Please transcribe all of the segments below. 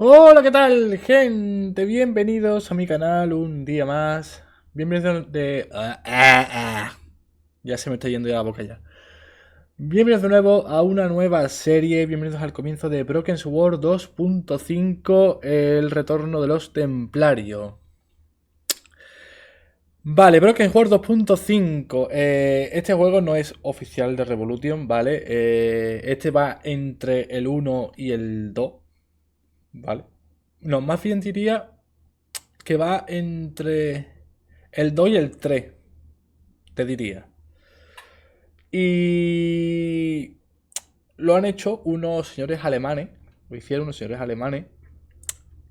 Hola, ¿qué tal, gente? Bienvenidos a mi canal un día más. Bienvenidos de... Ya se me está yendo ya la boca ya. Bienvenidos de nuevo a una nueva serie. Bienvenidos al comienzo de Broken Sword 2.5, el retorno de los Templarios. Vale, Broken Sword 2.5. Este juego no es oficial de Revolution, ¿vale? Este va entre el 1 y el 2, ¿vale? No, más bien diría que va entre el 2 y el 3, te diría. Y lo han hecho unos señores alemanes, lo hicieron unos señores alemanes,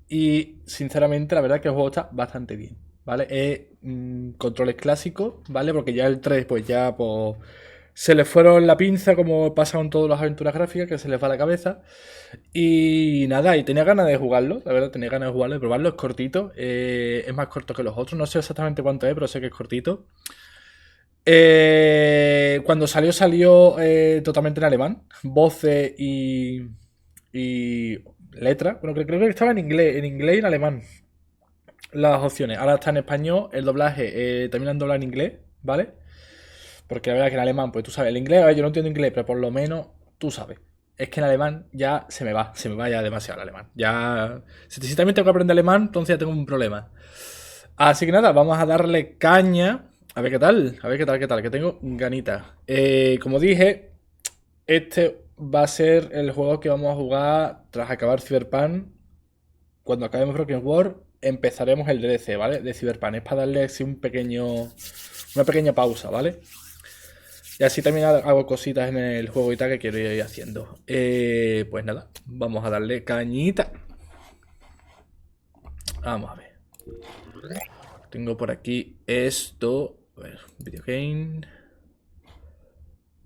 y sinceramente la verdad es que el juego está bastante bien, ¿vale? Es controles clásicos, ¿vale? Porque ya el 3 pues ya pues, se les fueron la pinza como pasa con todas las aventuras gráficas, que se les va la cabeza. Y nada, y tenía ganas de jugarlo, la verdad tenía ganas de jugarlo, de probarlo, es cortito, es más corto que los otros, no sé exactamente cuánto es, pero sé que es cortito. Cuando salió totalmente en alemán, voces y letra. Bueno, creo que estaba en inglés y en alemán las opciones. Ahora está en español, el doblaje también lo han doblado en inglés, ¿vale? Porque la verdad es que en alemán, pues tú sabes, el inglés, a ver, yo no entiendo inglés, pero por lo menos tú sabes. Es que en alemán ya se me va ya demasiado el alemán. Ya, si también tengo que aprender alemán, entonces ya tengo un problema. Así que nada, vamos a darle caña. A ver qué tal, a ver qué tal, que tengo ganitas. Como dije, este va a ser el juego que vamos a jugar tras acabar Cyberpunk. Cuando acabemos Broken World, empezaremos el DLC, ¿vale? De Cyberpunk. Es para darle así una pequeña pausa, ¿vale? Y así también hago cositas en el juego y tal que quiero ir haciendo. Pues nada, vamos a darle cañita. Vamos a ver. Tengo por aquí esto. A ver, video game.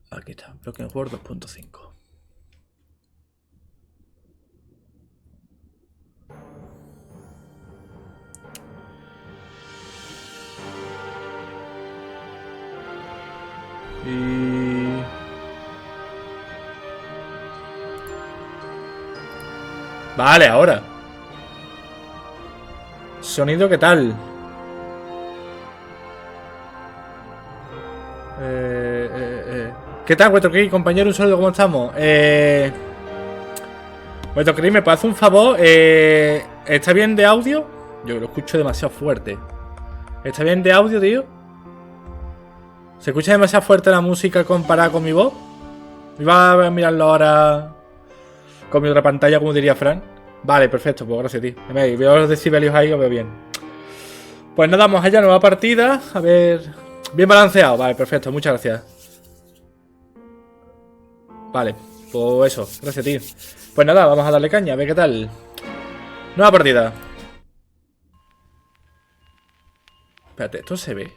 Aquí está, Broken World 2.5. Y... Vale, ahora. Sonido, ¿qué tal? ¿Qué tal, Retorno, compañero? Un saludo, ¿cómo estamos? Retorno, ¿me puede hacer un favor? ¿Está bien de audio? Yo lo escucho demasiado fuerte. ¿Está bien de audio, tío? ¿Se escucha demasiado fuerte la música comparada con mi voz? Iba a mirarlo ahora con mi otra pantalla, como diría Fran. Vale, perfecto, pues gracias, tío. Veo los decibelios ahí, lo veo bien. Pues nada, vamos allá, nueva partida. A ver. Bien balanceado, vale, perfecto, muchas gracias. Vale, pues eso, gracias, tío. Pues nada, vamos a darle caña, a ver qué tal. Nueva partida. Espérate, esto se ve.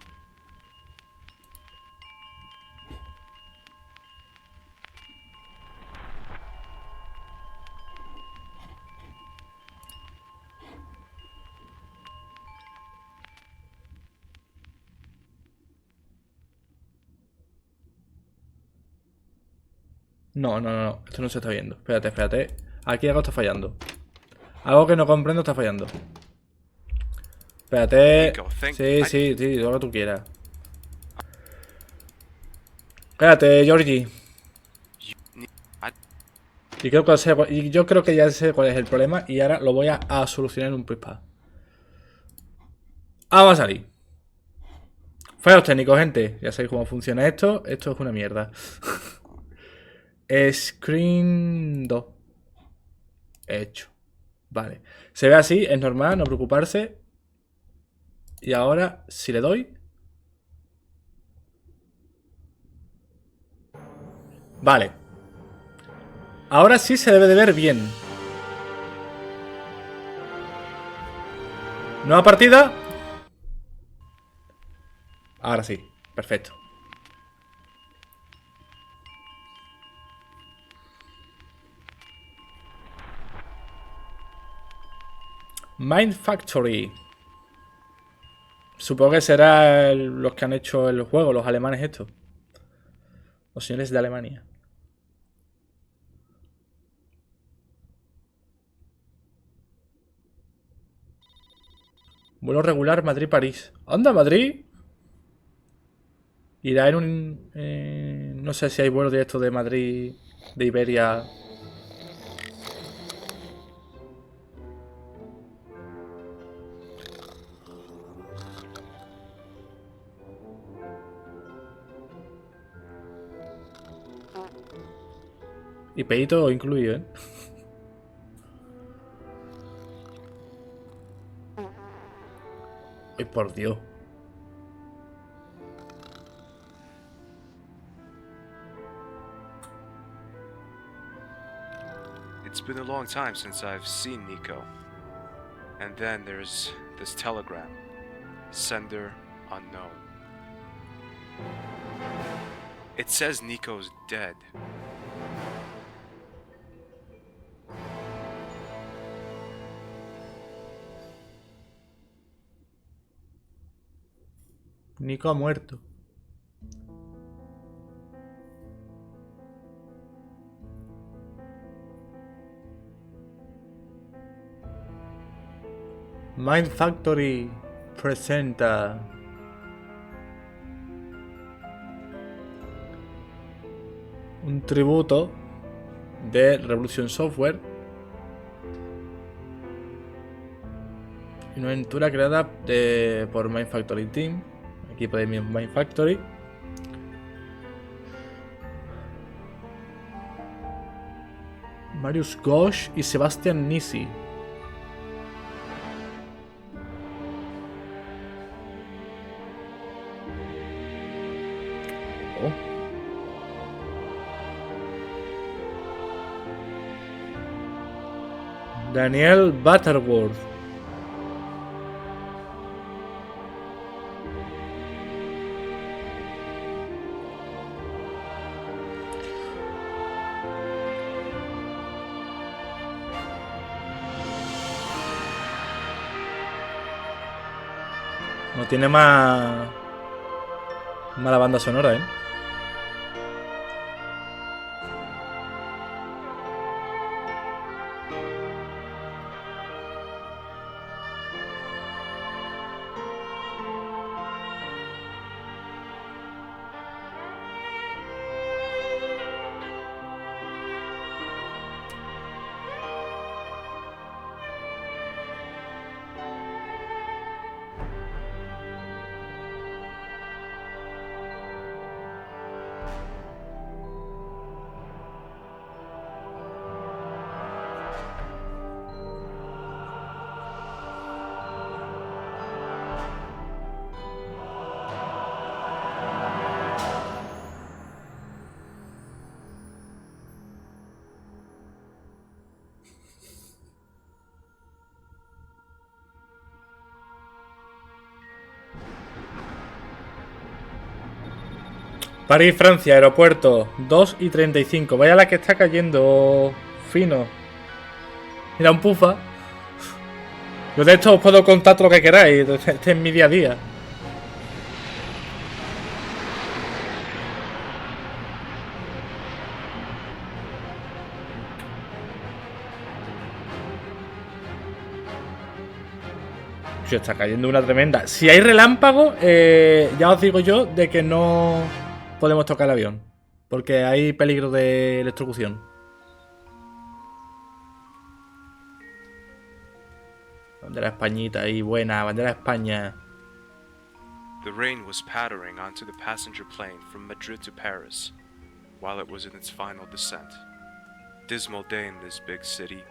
No, no, no, no, esto no se está viendo. Espérate, espérate. Aquí algo está fallando. Algo que no comprendo está fallando. Espérate. Sí, sí, sí, lo que tú quieras. Espérate, Georgie. Y yo creo que ya sé cuál es el problema y ahora lo voy a solucionar en un pispa. Vamos a salir. Fallos técnicos, gente. Ya sabéis cómo funciona esto. Esto es una mierda. Screen 2. Hecho. Vale. Se ve así, es normal, no preocuparse. Y ahora, si le doy. Vale. Ahora sí se debe de ver bien. Nueva partida. Ahora sí. Perfecto. Mind Factory. Supongo que será los que han hecho el juego, los alemanes estos. Los señores de Alemania. Vuelo regular Madrid-París. ¡Anda, Madrid! Irá en un... no sé si hay vuelo directo de Madrid, de Iberia. Y pedito incluido, ¿eh? Ay, por Dios. It's been a long time since I've seen Nico. And then there's this telegram. Sender unknown. It says Nico's dead. Nico ha muerto. Mind Factory presenta un tributo de Revolution Software, una aventura creada por Mind Factory Team, equipo de Mind Factory. Marius Gosch y Sebastian Nisi. Oh. Daniel Butterworth. No tiene más mala banda sonora, ¿eh? París, Francia, aeropuerto 2:35. Vaya la que está cayendo fino. Mira, un pufa. Yo de esto os puedo contar todo lo que queráis. Este es mi día a día. Se está cayendo una tremenda. Si hay relámpago, ya os digo yo de que no podemos tocar el avión. Porque hay peligro de electrocución. Bandera Españita ahí, buena, bandera España. The rain was pattering onto the passenger plane from Madrid to Paris, while it was in its final descent. Dismal day in this big city.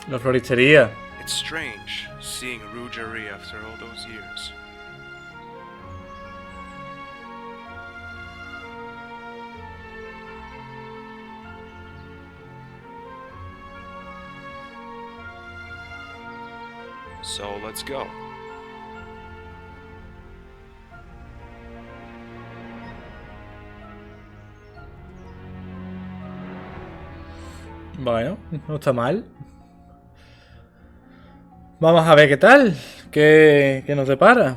La floristería. It's strange seeing Rougerie after all those years. So let's go. Bueno, no está mal. Vamos a ver qué tal. ¿Qué nos depara?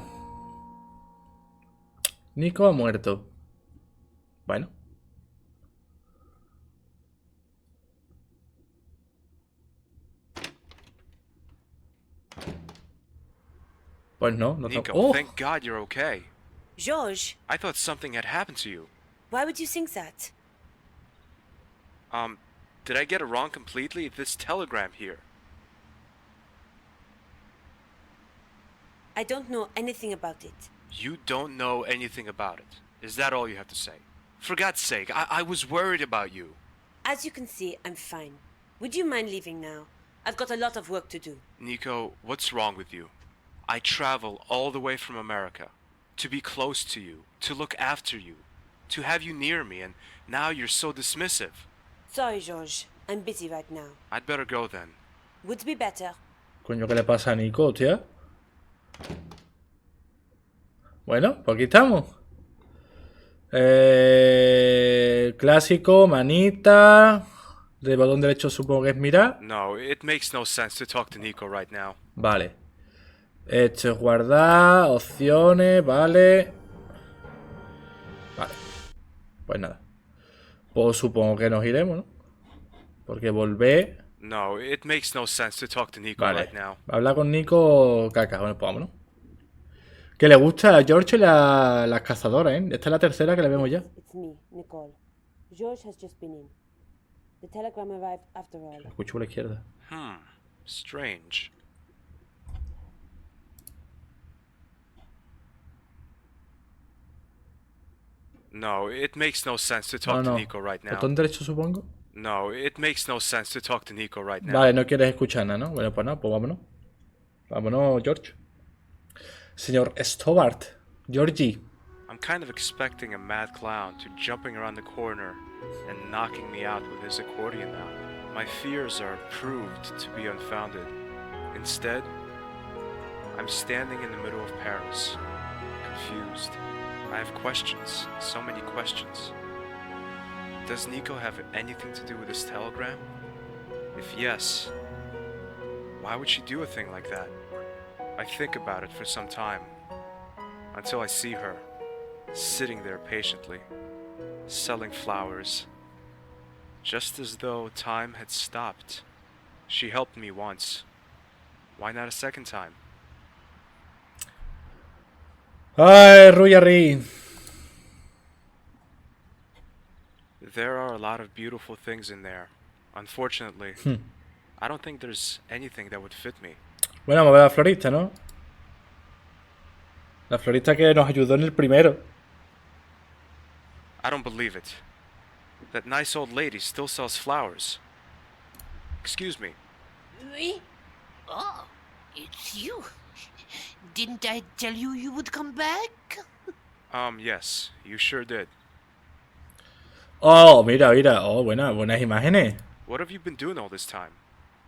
Nico ha muerto. Bueno. Pues no, no Nico, ¡Oh! thank God you're okay. George, I thought something had happened to you. why would you think that? Did I get it wrong completely? This telegram here. I don't know anything about it. You don't know anything about it. Is that all you have to say? For God's sake, I was worried about you. As you can see, I'm fine. Would you mind leaving now? I've got a lot of work to do. Nico, what's wrong with you? I travel all the way from America to be close to you, to look after you, to have you near me, and now you're so dismissive. Sorry, George. I'm busy right now. I'd better go then. Would be better. Coño, ¿qué le pasa a Nico, tía? Bueno, pues aquí estamos. Clásico, manita. De botón derecho supongo que es mirar. No, it makes no sense to talk to Nico right now. Vale. Esto es guardar, opciones, vale. Vale. Pues nada. Pues supongo que nos iremos, ¿no? Porque volver... No, it makes no sense to talk to Nico Vale. right now. Hablar con Nico, caca. Bueno, pues vámonos. Que le gusta a George las cazadoras, ¿eh? Esta es la tercera que le vemos ya. It's me, Nicole. George has just been in. The telegram arrived after all. La escucho por la izquierda. Strange. No, it makes no sense to talk to Nico right now. Botón derecho supongo. No, it makes no sense to talk to Nico right now. Vale, no quieres escuchar nada, ¿no? Bueno, pues nada, pues vámonos. Vámonos, George. Señor Stobart. Georgie. I'm kind of expecting a mad clown to jumping around the corner and knocking me out with his accordion now. My fears are proved to be unfounded. Instead, I'm standing in the middle of Paris, confused. I have questions, so many questions. Does Nico have anything to do with this telegram? If yes, why would she do a thing like that? I think about it for some time, until I see her, sitting there patiently, selling flowers, just as though time had stopped. She helped me once. Why not a second time? Ay, Ruyarri. There are a lot of beautiful things in there. Unfortunately, I don't think there's anything that would fit me. Bueno, vamos a ver a la florista, ¿no? La florista que nos ayudó en el primero. I don't believe it. That nice old lady still sells flowers. Excuse me. Me? Oh, it's you. Didn't I tell you you would come back? Yes, you sure did. Oh, mira, mira. Oh, buenas imágenes. What have you been doing all this time?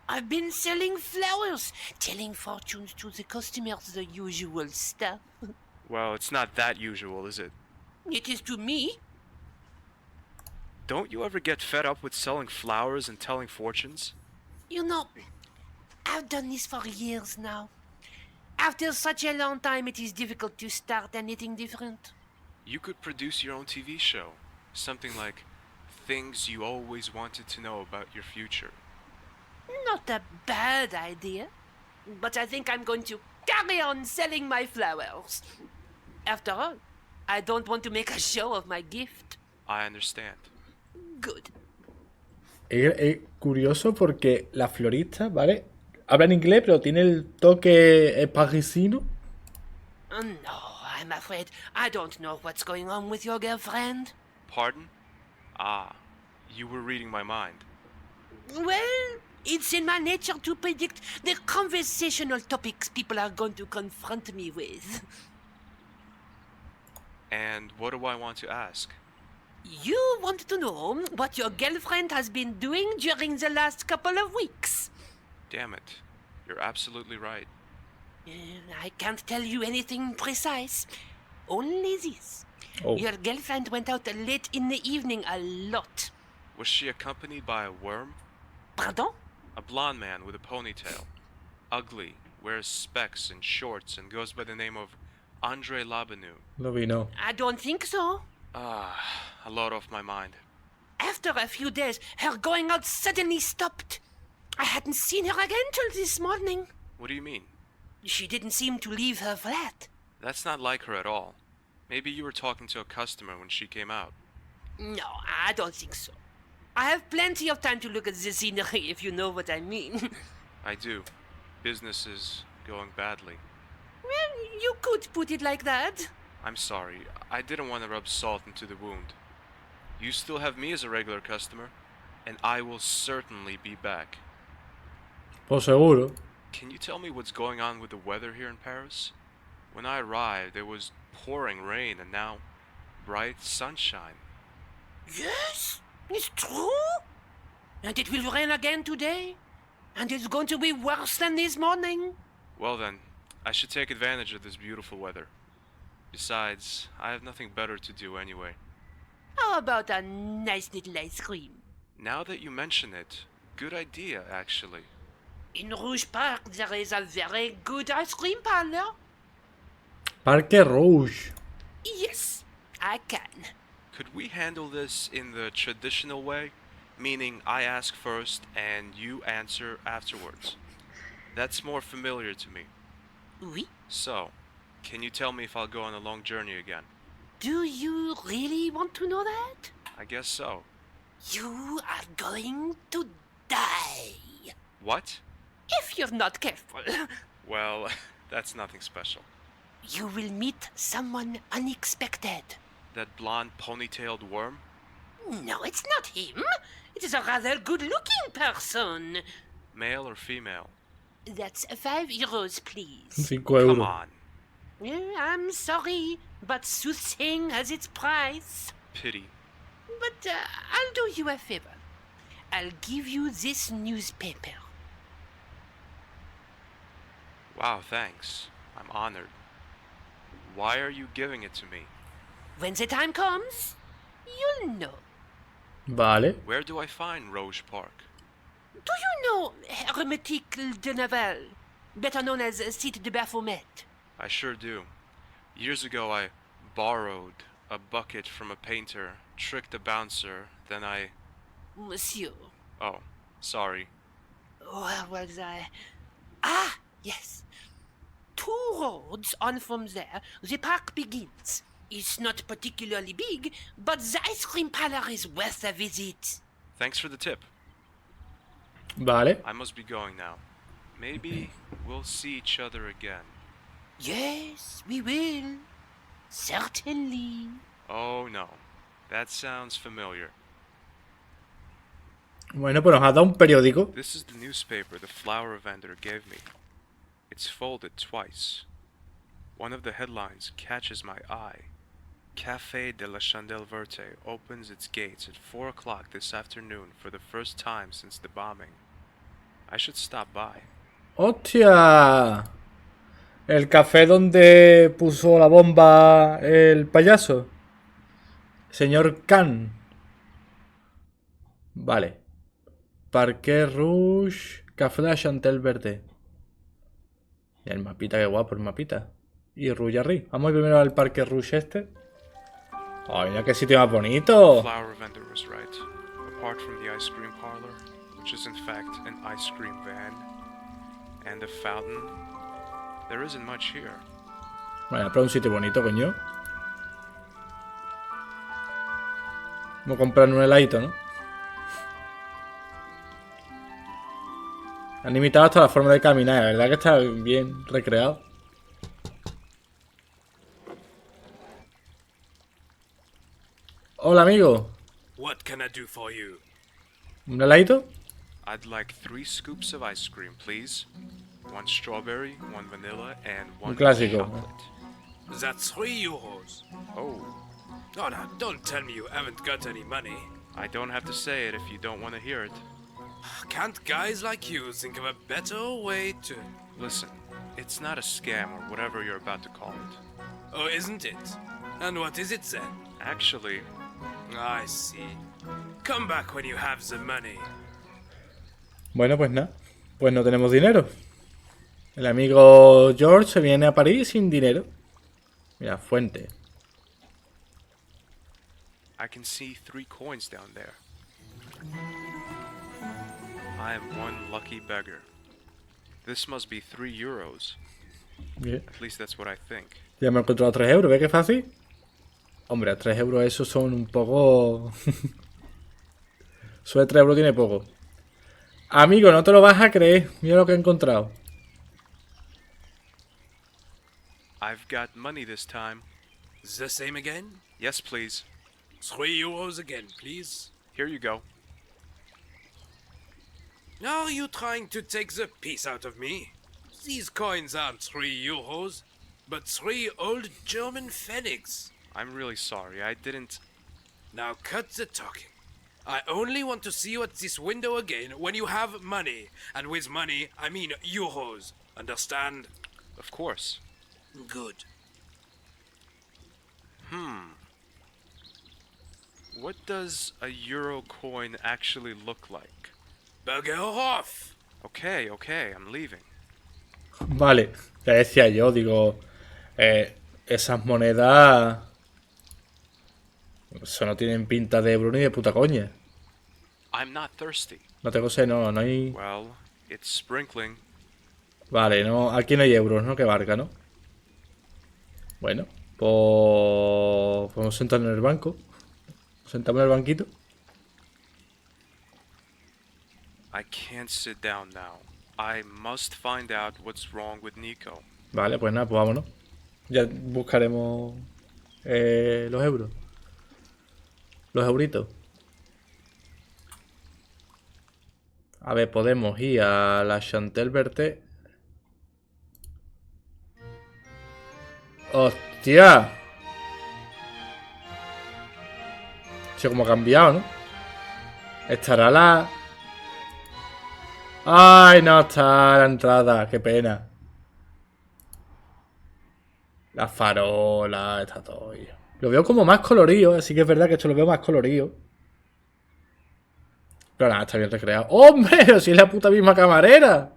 I've been selling flowers, telling fortunes to the customers, the usual stuff. Well, it's not that usual, is it? It is to me. Don't you ever get fed up with selling flowers and telling fortunes? You know, I've done this for years now. After such a long time, it is difficult to start anything different. You could produce your own TV show. Something like things you always wanted to know about your future. Not a bad idea. But I think I'm going to carry on selling my flowers. After all, I don't want to make a show of my gift. I understand. Good. Es curioso porque la florista, ¿vale? Habla en inglés, pero tiene el toque parisino. No, I'm afraid I don't know what's going on with your girlfriend. Pardon? Ah, you were reading my mind. Well, it's in my nature to predict the conversational topics people are going to confront me with. And what do I want to ask? You want to know what your girlfriend has been doing during the last couple of weeks. Damn it. You're absolutely right. I can't tell you anything precise. Only this. Oh. Your girlfriend went out late in the evening a lot. Was she accompanied by a worm? Pardon? A blonde man with a ponytail. Ugly, wears specs and shorts, and goes by the name of Andre Labanu. No vino. I don't think so. A lot off my mind. After a few days, her going out suddenly stopped. I hadn't seen her again till this morning. What do you mean? She didn't seem to leave her flat. That's not like her at all. Maybe you were talking to a customer when she came out. No, I don't think so. I have plenty of time to look at the scenery, if you know what I mean. I do. Business is going badly. Well, you could put it like that. I'm sorry. I didn't want to rub salt into the wound. You still have me as a regular customer, and I will certainly be back. Pues seguro. Can you tell me what's going on with the weather here in Paris? When I arrived, there was pouring rain, and now bright sunshine. Yes, it's true. And it will rain again today. And it's going to be worse than this morning. Well then, I should take advantage of this beautiful weather. Besides, I have nothing better to do anyway. How about a nice little ice cream? Now that you mention it, good idea, actually. In Rouge Park, there is a very good ice cream parlor. Parque Rouge. Yes, I can. Could we handle this in the traditional way? Meaning I ask first and you answer afterwards. That's more familiar to me. Oui? So, can you tell me if I'll go on a long journey again? Do you really want to know that? I guess so. You are going to die. What? If you're not careful. Well, that's nothing special. You will meet someone unexpected. That blonde ponytailed worm? No, it's not him. It is a rather good-looking person. Male or female? That's €5, please. 5 Come euros. on. I'm sorry, but soothsaying has its price. Pity. But I'll do you a favor. I'll give you this newspaper. Wow, thanks. I'm honored. Why are you giving it to me? When the time comes, you'll know. Vale. Where do I find Rouge Park? Do you know Hermétique de Naval, better known as Site de Baphomet? I sure do. Years ago I borrowed a bucket from a painter, tricked a bouncer, then I... Monsieur, Oh, sorry. where was I? Ah, yes. 2 roads on from there, the park begins. It's not particularly big, but the ice cream parlor is worth a visit. Thanks for the tip. Vale. I must be going now. Maybe we'll see each other again. Yes, we will. Certainly. Oh no. That sounds familiar. Bueno, pues nos ha dado un periódico. This is the newspaper the flower vendor gave me. It's folded twice. One of the headlines catches my eye. Café de la Chandelle Verte opens its gates at 4 o'clock this afternoon for the first time since the bombing. I should stop by. ¡Hostia! El café donde puso la bomba el payaso. Señor Khan. Vale. Parque Rouge. Café de la Chantel Verde. Y el mapita, qué guapo el mapita. Y Rouge Arri. Vamos primero al Parque Rouge este. ¡Ay, mira qué sitio más bonito! Flower vendor was right. Apart from the ice cream parlor, which is in fact an ice cream van, and a fountain, there isn't much here. Vale, pero un sitio bonito, coño. Vamos a comprar un heladito, ¿no? Han imitado hasta la forma de caminar, la verdad que está bien recreado. Hola, amigo. What can I do for you? ¿Un heladito? I'd like 3 scoops of ice cream, please. 1 strawberry, 1 vanilla, and 1 clásico. chocolate. That's €3. Oh, Oh, now, don't tell me you haven't got any money. I don't have to say it if you don't want to hear it. Can't guys like you think of a better way to... Listen, It's not a scam or whatever you're about to call it. Oh, isn't it? And what is it then? Actually, I see. Come back when you have the money. Bueno, pues nada. Pues no tenemos dinero. El amigo George se viene a París sin dinero. Mira, fuente. I can see 3 coins down there. I am one lucky beggar. This must be 3 euros. Bien. At least that's what I think. Ya me he encontrado 3 euros. ¿Ves qué fácil? Hombre, a 3 euros esos son un poco... Eso de 3 euros tiene poco. Amigo, no te lo vas a creer. Mira lo que he encontrado. I've got money this time. The same again? Yes, please. 3 euros again, please. Here you go. Are you trying to take the piece out of me? These coins aren't 3 euros, but 3 old German pfennigs. I'm really sorry. I didn't... Now cut the talking. I only want to see you at this window again when you have money. And with money, I mean euros. Understand? Of course. Good. What does a euro coin actually look like? Bugger off! Okay, I'm leaving. Vale. Ya decía yo, digo... esas monedas... Eso no tienen pinta de euro ni de puta coña. I'm not thirsty. No tengo sed, no hay... Well, it's sprinkling. Vale, no, aquí no hay euros, ¿no? Que barca, ¿no? Bueno, pues... Podemos sentarnos en el banco. Nos sentamos en el banquito. I can't sit down now. I must find out what's wrong with Nico. Vale, pues nada, pues vámonos. Ya buscaremos... los euros. Los euritos. A ver, podemos ir a la Chantel Berté. ¡Hostia! Sí, como ha cambiado, ¿no? Estará la... ¡Ay, no está la entrada! ¡Qué pena! La farola, está todo ahí. Lo veo como más colorido, así que es verdad que esto lo veo más colorido. Pero nada, está bien recreado. ¡Hombre! Pero si es la puta misma camarera.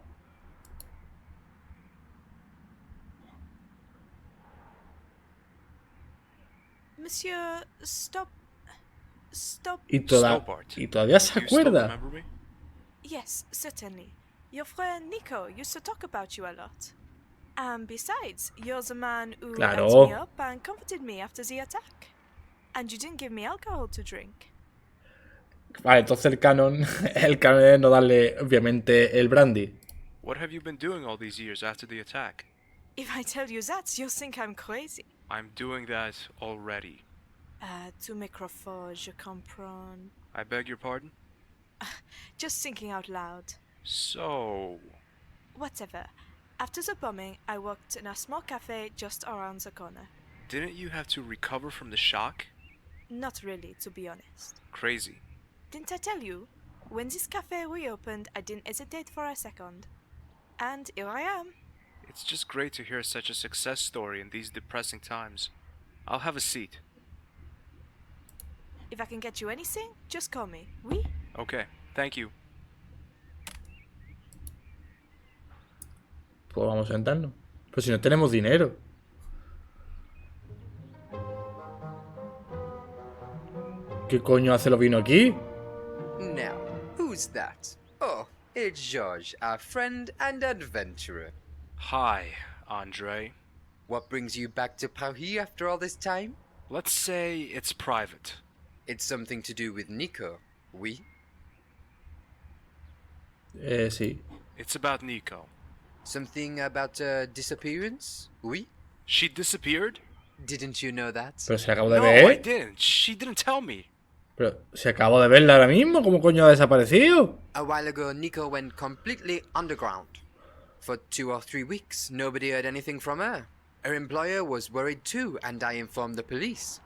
Monsieur, stop. Y, Stop, Art. y todavía se You still acuerda. remember me? Yes, certainly. Your friend Nico used to talk about you a lot. And besides, you're the man who Claro. helped me up and comforted me after the attack. And you didn't give me alcohol to drink. Vale, entonces el canon es no darle, obviamente, el brandy. What have you been doing all these years after the attack? If I tell you that, you'll think I'm crazy. I'm doing that already. Tu microphone, je comprends. I beg your pardon? Just thinking out loud. So... Whatever. After the bombing, I worked in a small cafe just around the corner. Didn't you have to recover from the shock? Not really, to be honest. Crazy. Didn't I tell you? When this cafe reopened, I didn't hesitate for a second. And here I am. It's just great to hear such a success story in these depressing times. I'll have a seat. If I can get you anything, just call me. Oui? Okay, thank you. Pues vamos a sentarnos. Pero si no tenemos dinero. ¿Qué coño hace lo vino aquí? Now, who's that? Oh, it's George, our friend and adventurer. Hi, Andre. What brings you back to Paris after all this time? Let's say it's private. It's something to do with Nico, oui? Sí. It's about Nico. Something about a disappearance, oui? She disappeared? Didn't you know that? Pero se acabo de No, I ver. didn't. She didn't tell me. Pero se acabo de verla ahora mismo. ¿Cómo coño ha desaparecido? A while ago, Nico went completely underground. For 2 or 3 weeks, nobody heard anything from her. Her employer was worried too, and I informed the police.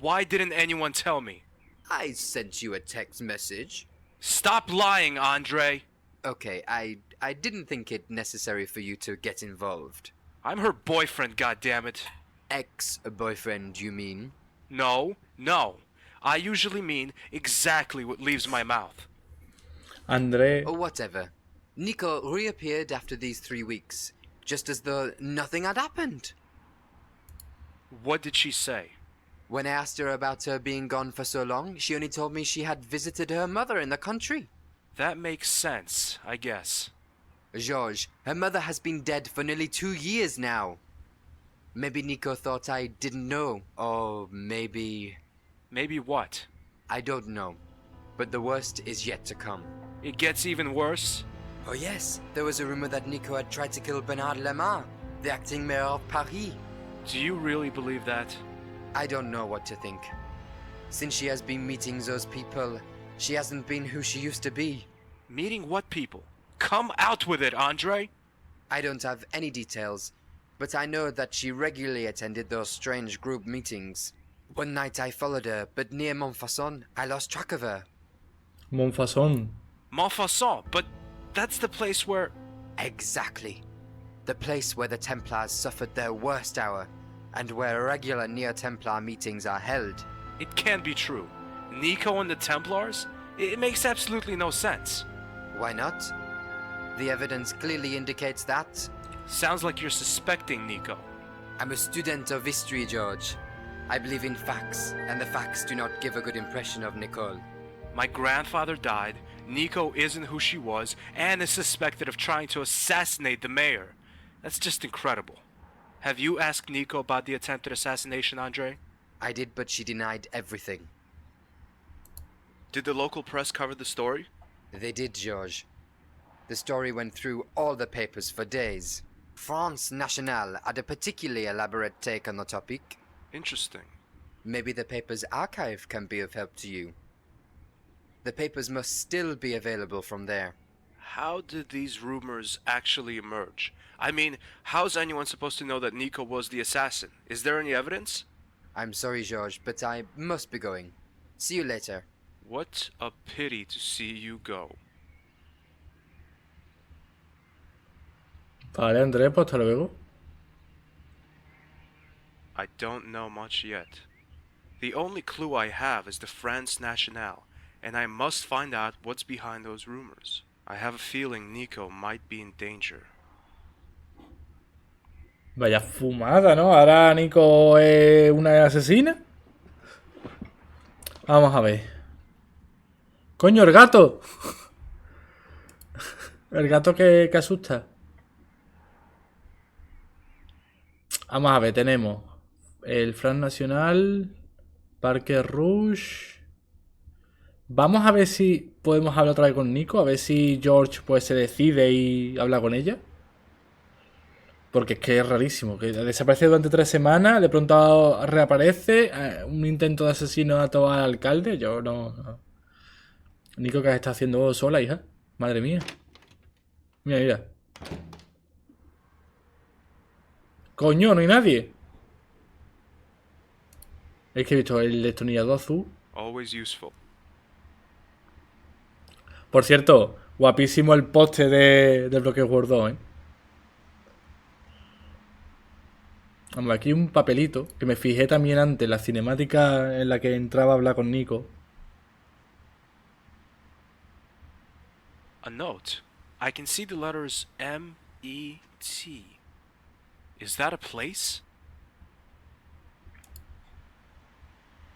Why didn't anyone tell me? I sent you a text message. Stop lying, Andre. Okay, I I didn't think it necessary for you to get involved. I'm her boyfriend, goddammit. Ex-boyfriend, you mean? No. I usually mean exactly what leaves my mouth. André. Or whatever. Nico reappeared after these 3 weeks, just as though nothing had happened. What did she say? When I asked her about her being gone for so long, she only told me she had visited her mother in the country. That makes sense, I guess. George, her mother has been dead for nearly 2 years now. Maybe Nico thought I didn't know, or maybe... Maybe what? I don't know. But the worst is yet to come. It gets even worse? Oh yes, there was a rumor that Nico had tried to kill Bernard Lemar, the acting mayor of Paris. Do you really believe that? I don't know what to think. Since she has been meeting those people, she hasn't been who she used to be. Meeting what people? Come out with it, Andre! I don't have any details, but I know that she regularly attended those strange group meetings. One night I followed her, but near Montfaucon, I lost track of her. Montfaucon. Montfaucon, but that's the place where... Exactly. The place where the Templars suffered their worst hour, and where regular Neo-Templar meetings are held. It can't be true. Nico and the Templars? It makes absolutely no sense. Why not? The evidence clearly indicates that. Sounds like you're suspecting Nico. I'm a student of history, George. I believe in facts, and the facts do not give a good impression of Nicole. My grandfather died, Nico isn't who she was, and is suspected of trying to assassinate the mayor. That's just incredible. Have you asked Nico about the attempted assassination, Andre? I did, but she denied everything. Did the local press cover the story? They did, George. The story went through all the papers for days. France Nationale had a particularly elaborate take on the topic. Interesting. Maybe the paper's archive can be of help to you. The papers must still be available from there. How did these rumors actually emerge? I mean, how's anyone supposed to know that Nico was the assassin? Is there any evidence? I'm sorry, George, but I must be going. See you later. What a pity to see you go. Vale, André, pues hasta luego. I don't know much yet. The only clue I have is the France Nationale, and I must find out what's behind those rumors. I have a feeling Nico might be in danger. Vaya fumada, ¿no? Ahora Nico es una asesina. Vamos a ver. ¡Coño, el gato! El gato que asusta. Vamos a ver, tenemos el Front Nacional, Parque Rouge. Vamos a ver si podemos hablar otra vez con Nico, a ver si George pues se decide y habla con ella. Porque es que es rarísimo, que desaparece durante 3 semanas, de pronto reaparece, un intento de asesinato al alcalde, yo no. Nico, ¿qué está haciendo sola, hija? Madre mía. Mira, mira. Coño, no hay nadie. Es que he visto el destornillador azul. Always useful. Por cierto, guapísimo el poste de Bloque World 2, ¿eh? Vamos, aquí un papelito que me fijé también antes, la cinemática en la que entraba a hablar con Nico. A note. I can see the letters M-E-T. Is that a place?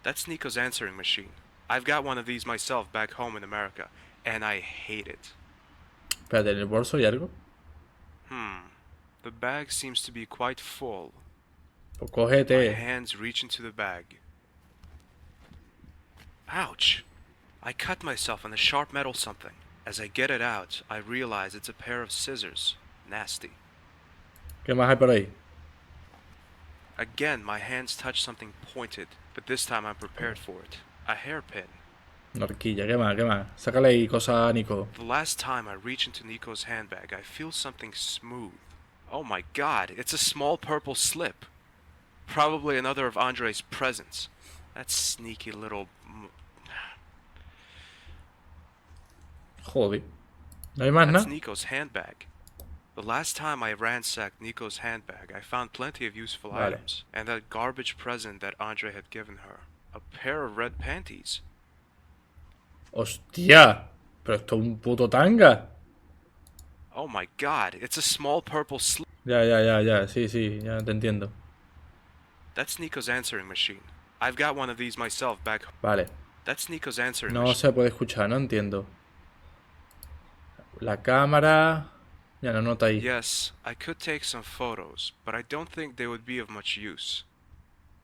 That's Nico's answering machine. I've got one of these myself back home in America, and I hate it. Espérate, ¿en el bolso hay algo? The bag seems to be quite full. Pues My cógete. hands reach into the bag. Ouch! I cut myself on a sharp metal something. As I get it out, I realize it's a pair of scissors. Nasty. ¿Qué más hay por ahí? Again, my hands touch something pointed, but this time I'm prepared for it. A hairpin. Una horquilla, ¿qué más? ¿Qué más? Sácale ahí cosas a Nico. The last time I reach into Nico's handbag, I feel something smooth. Oh my god, it's a small purple slip. Probably another of Andre's presents. That sneaky little... Joder. No hay más That's nada. Nico's handbag. The last time I ransacked Nico's handbag, I found plenty of useful Vale. items. And that garbage present that Andre had given her. A pair of red panties. ¡Hostia! Pero esto es un puto tanga. Oh my god, it's a small purple slip. Ya. Sí, ya te entiendo. That's Nico's answering machine. I've got one of these myself back home. Vale. That's Nico's answering No machine. se puede escuchar, no entiendo. La cámara... Ya no nota ahí. Yes, I could take some photos, but I don't think they would be of much use.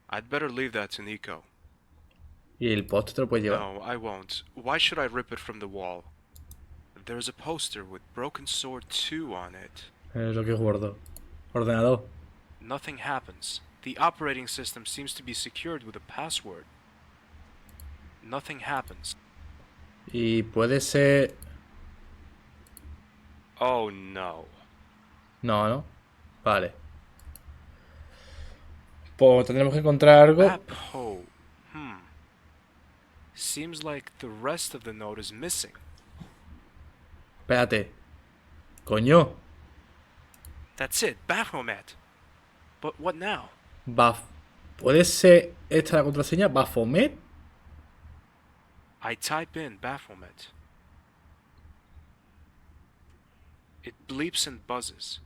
I'd better leave that to Nico. Y el poste te lo puedes llevar. No, I won't. Why should I rip it from the wall? There's a poster with Broken Sword 2 on it. Es lo que guardo. Ordenador. Nothing happens. The operating system seems to be secured with a password. Nothing happens. Y puede ser... Oh no. No. Vale. Pues tendremos que encontrar algo. Map Ho. Seems like the rest of the note is missing. Espérate. Coño. That's it, Baphomet. But what now? ¿Puede ser esta la contraseña? ¿Baphomet? I type in Baphomet. It bleeps and buzzes.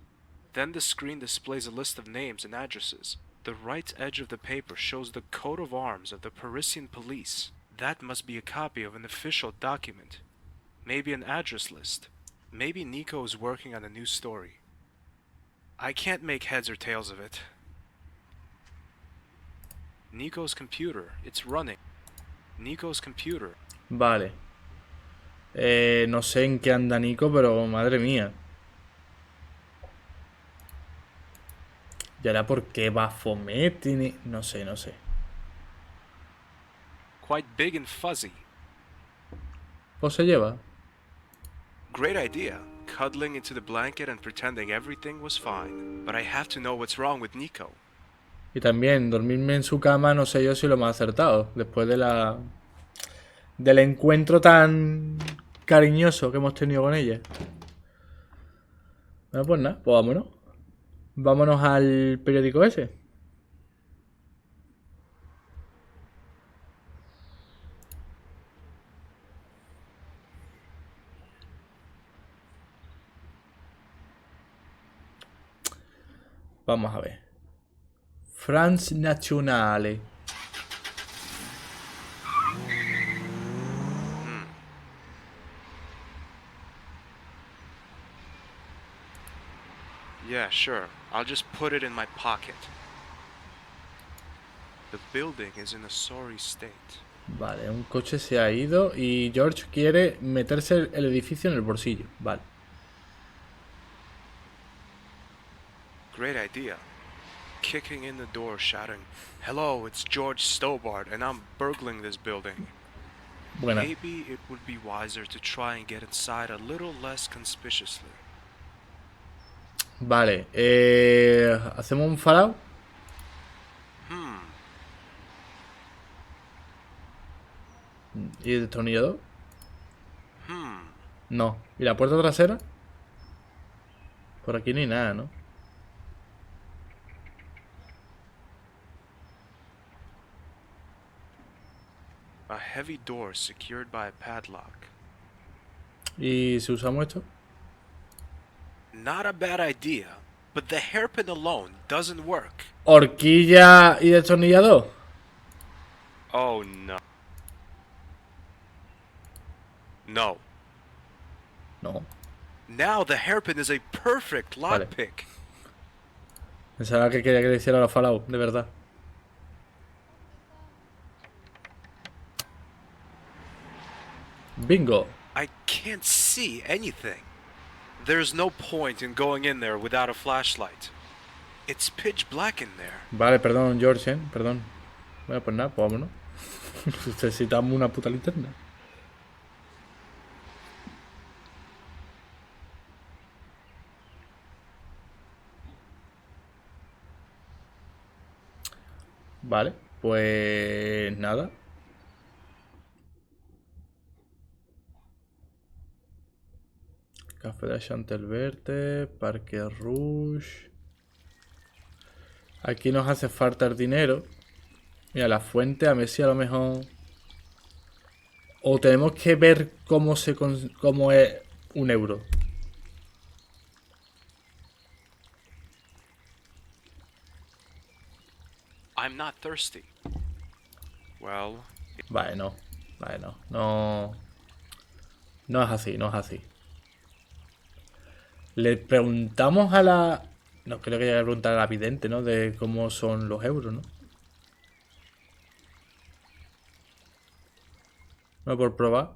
Then the screen displays a list of names and addresses. The right edge of the paper shows the coat of arms of the Parisian police. That must be a copy of an official document. Maybe an address list. Maybe Nico is working on a new story. I can't make heads or tails of it. Nico's computer. It's running. Nico's computer. Vale. No sé en qué anda Nico, pero madre mía. ¿Y ahora por qué Baphomet tiene...? No sé. Quite big and fuzzy. ¿O se lleva? Great idea. Cuddling into the blanket and pretending everything was fine. But I have to know what's wrong with Nico. Y también dormirme en su cama, no sé yo si lo más acertado. Después de del encuentro tan cariñoso que hemos tenido con ella. Bueno, pues nada, pues vámonos. Vámonos al periódico ese. Vamos a ver. France Nationale. Yeah, sure. I'll just put it in my pocket. The building is in a sorry state. Vale, un coche se ha ido y George quiere meterse el edificio en el bolsillo. Vale. Great idea. Kicking in the door, shouting, "Hello, it's George Stobart, and I'm burgling this building." Buena. Maybe it would be wiser to try and get inside a little less conspicuously. Vale, ¿hacemos un Fallout? ¿Y el destornillador? No. ¿Y la puerta trasera? Por aquí no hay nada, ¿no? A heavy door secured by a padlock. ¿Y si usamos esto? Not a bad idea, but the hairpin alone doesn't work. ¿Horquilla y destornillador? Oh no. No. No. Now the hairpin is a perfect Vale. lockpick. Pensaba que quería que le hiciera los Fallout, de verdad. Bingo. I can't see anything. There's no point in going in there without a flashlight. It's pitch black in there. Vale, perdón, George, perdón. Bueno, pues nada, pues vámonos. Necesitamos una puta linterna. Vale, pues nada. Café de Chantel Verde, Parque Rouge. Aquí nos hace falta el dinero. Mira, la fuente, a ver si a lo mejor... O tenemos que ver cómo cómo es un euro. I'm not thirsty. Well, Vale, no. Vale, no. No. No es así, no es así. Le preguntamos a la... No, creo que ya le preguntar a la vidente, ¿no? De cómo son los euros, ¿no? No, por probar.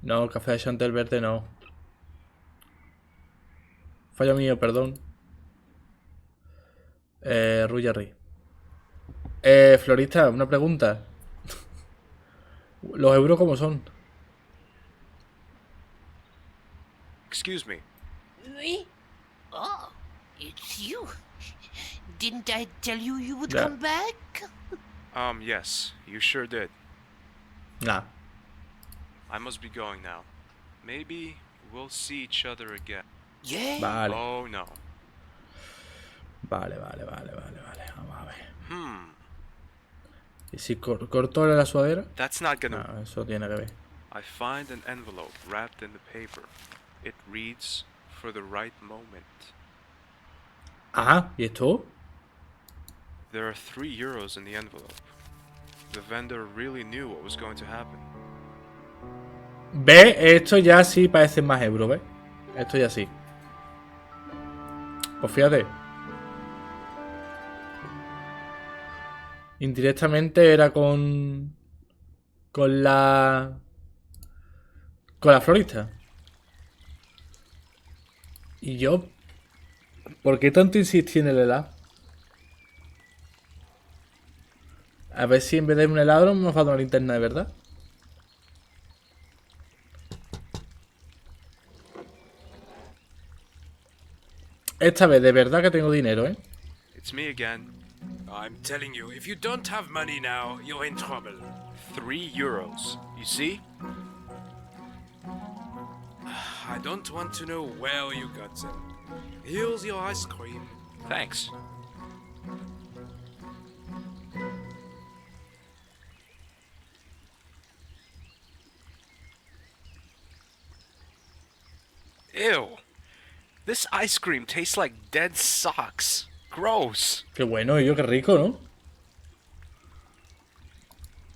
No, el café de Chantel Verde no. Fallo mío, perdón. Rullery. Florista, una pregunta. ¿Los euros cómo son? excuse me. Me? Oh, it's you. Didn't I tell you you would Yeah. come back? Yes, you sure did. Nah. I must be going now. Maybe we'll see each other again. Yeah. Vale. Oh no. Vale. Vamos a ver. ¿Y si corto la sudadera? That's not gonna. No, eso tiene que ver. I find an envelope wrapped in the paper. It reads, "For the right moment." Ajá, ¿y esto? There are 3 euros in the envelope. The vendor really knew what was going to happen. ¿Ves? Esto ya sí parece más euros, ¿ves? Esto ya sí. Pues fíjate. Indirectamente era con la florista. Y yo, ¿por qué tanto insistí en el helado? A ver si en vez de un helado nos falta una linterna de verdad. Esta vez de verdad que tengo dinero, ¿eh? It's me again. I'm telling you, if you don't have money now, you're in trouble. 3 euros. You see? I don't want to know where you got them. Here's your ice cream. Thanks. Ew. This ice cream tastes like dead socks. Gross. Qué bueno, yo, qué rico, ¿no?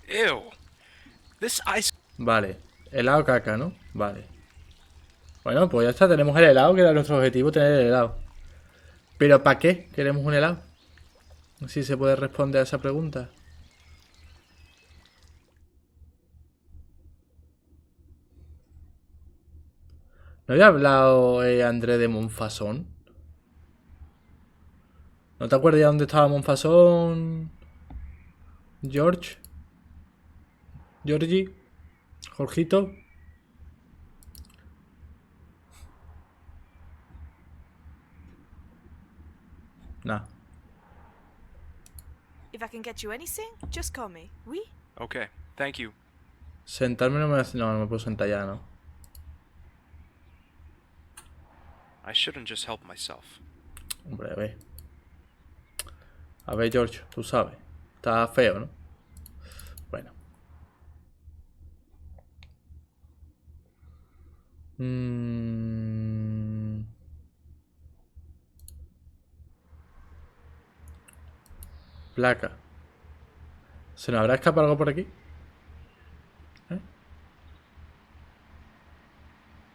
Ew. This ice. Vale, helado caca, ¿no? Vale. Bueno, pues ya está, tenemos el helado, que era nuestro objetivo, tener el helado. ¿Pero para qué queremos un helado? No sé si se puede responder a esa pregunta. ¿No había hablado André de Montfasón? ¿No te acuerdas ya dónde estaba Montfasón? George. Georgie. Jorgito. Nah. If I can get you anything, just call me. Oui? Okay, thank you. Sentarme no me hace... No, no me puedo sentar ya, ¿no? I shouldn't just help myself. Hombre, a ver. A ver, George, tú sabes. Está feo, ¿no? Bueno. Placa. ¿Se nos habrá escapado algo por aquí?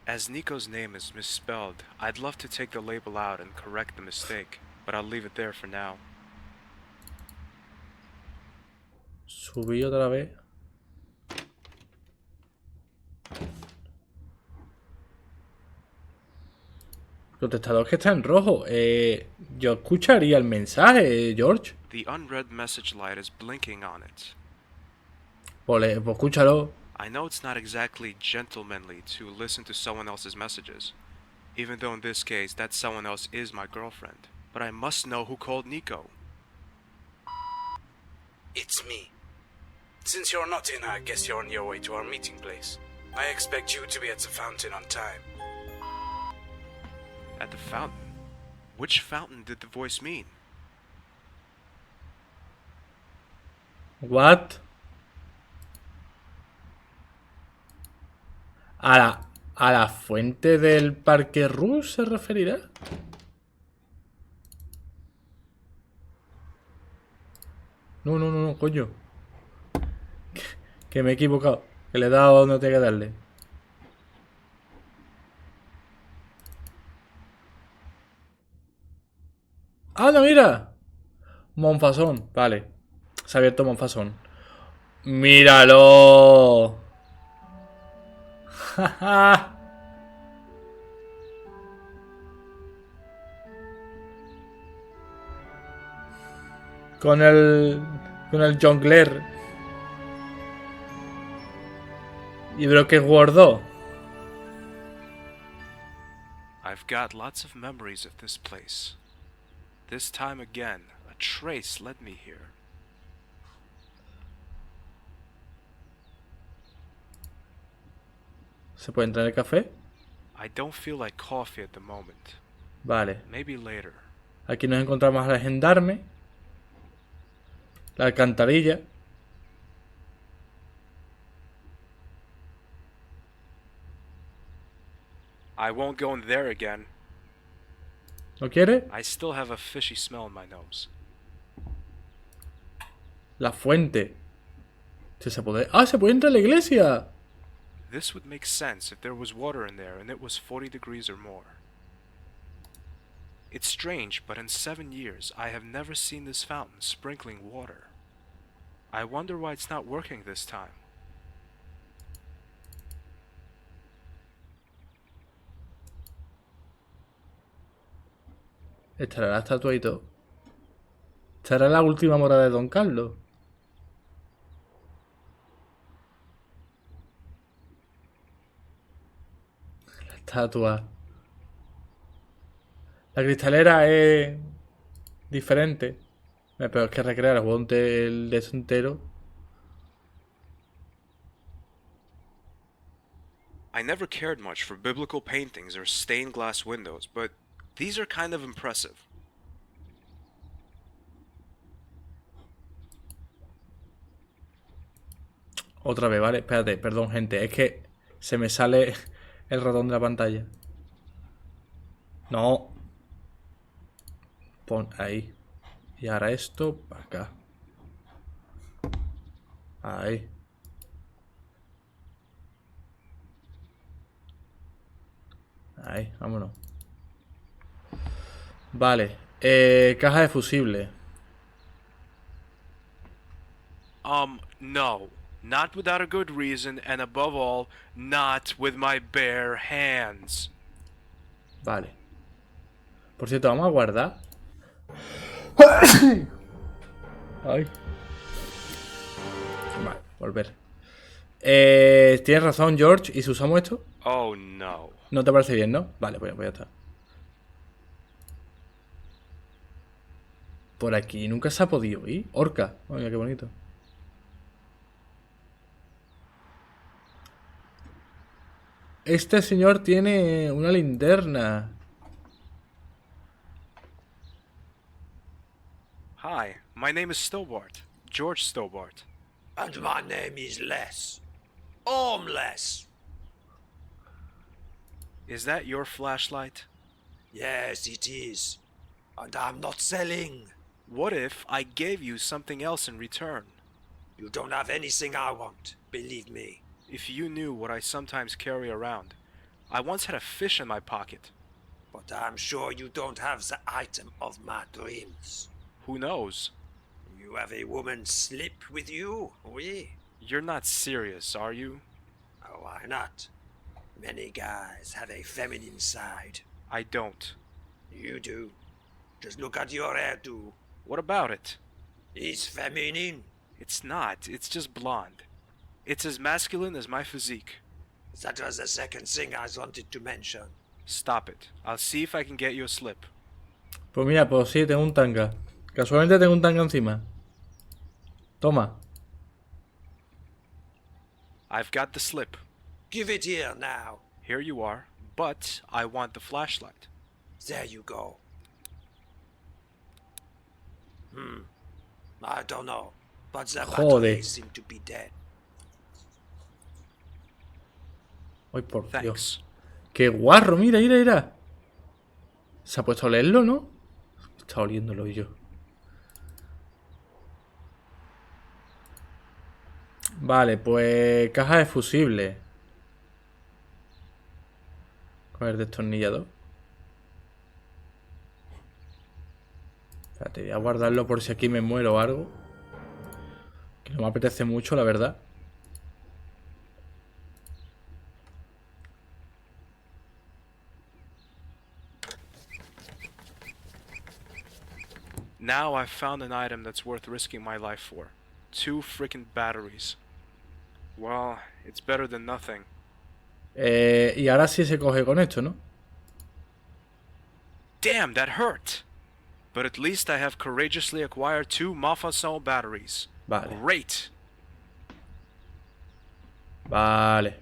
As Nico's name is misspelled, I'd love to take the label out and correct the mistake, but I'll leave it there for now. Subí otra vez. Contestador que está en rojo. Yo escucharía el mensaje, George. The unread message light is blinking on it. Pues escúchalo. I know it's not exactly gentlemanly to listen to someone else's messages, even though in this case that someone else is my girlfriend. But I must know who called Nico. It's me. Since you're not in, I guess you're on your way to our meeting place. I expect you to be at the fountain on time. At the fountain? Which fountain did the voice mean? What? ¿A la fuente del Parque Rouge se referirá? No, coño. Que me he equivocado. Que le he dado donde tenía que darle. ¡Ah, no, mira! Monfasón, vale. Se ha abierto Monfasón. ¡Míralo! Con el... Con el jongler. Y creo que guardó. I've got lots of memories of this place. This time again, a trace led me here. ¿Se puede entrar en el café? I don't feel like coffee at the moment. Vale. Maybe later. Aquí nos encontramos al gendarme. La alcantarilla. I won't go in there again. ¿No quiere? I still have a fishy smell in my nose. La fuente. ¿Se puede? ¡Ah, se puede entrar a la iglesia! This would make sense if there was water in there and it was 40 degrees or more. It's strange, but in 7 years, I have never seen this fountain sprinkling water. I wonder why it's not working this time. Estará la estatua y todo. Estará la última morada de Don Carlos. La estatua. La cristalera es diferente. Pero es que recrear el juego el de eso entero. I never cared much for biblical paintings or stained glass windows, but these are kind of impressive. Otra vez, ¿vale? Espérate, perdón, gente. Es que se me sale el ratón de la pantalla. No. Pon ahí. Y ahora esto para acá. Ahí. Ahí, vámonos. Vale. Caja de fusible. No. Not without a good reason, and above all, not with my bare hands. Vale. Por cierto, vamos a guardar. Ay. Vale, volver. Tienes razón, George. ¿Y si usamos esto? Oh no. ¿No te parece bien, no? Vale, pues ya está. Por aquí nunca se ha podido ir. Orca. Oye, qué bonito. Este señor tiene una linterna. Hi, my name is Stobart. George Stobart. And my name is Les. Armless. Is that your flashlight? Yes, it is. And I'm not selling. What if I gave you something else in return? You don't have anything I want, believe me. If you knew what I sometimes carry around. I once had a fish in my pocket. But I'm sure you don't have the item of my dreams. Who knows? You have a woman's slip with you, oui? You're not serious, are you? Oh, why not? Many guys have a feminine side. I don't. You do. Just look at your hairdo. What about it? It's feminine. It's not. It's just blonde. It's as masculine as my physique. That was the second thing I wanted to mention. Stop it. I'll see if I can get you a slip. Pues mira, pues sí, tengo un tanga. Casualmente tengo un tanga encima. Toma. I've got the slip. Give it here now. Here you are, but I want the flashlight. There you go. I don't know, but the Joder. batteries seem to be dead. Ay, por Dios. Thanks. ¡Qué guarro! Mira, mira, mira. Se ha puesto a leerlo, ¿no? Está oliéndolo yo. Vale, pues caja de fusible. Con el destornillador. Espérate, voy a guardarlo por si aquí me muero o algo. Que no me apetece mucho, la verdad. Now I've found an item that's worth risking my life for. 2 freaking batteries. Well, it's better than nothing. Y ahora sí se coge con esto, ¿no? Damn, that hurt! But at least I have courageously acquired 2 Mafasol batteries. Vale. Great! Vale.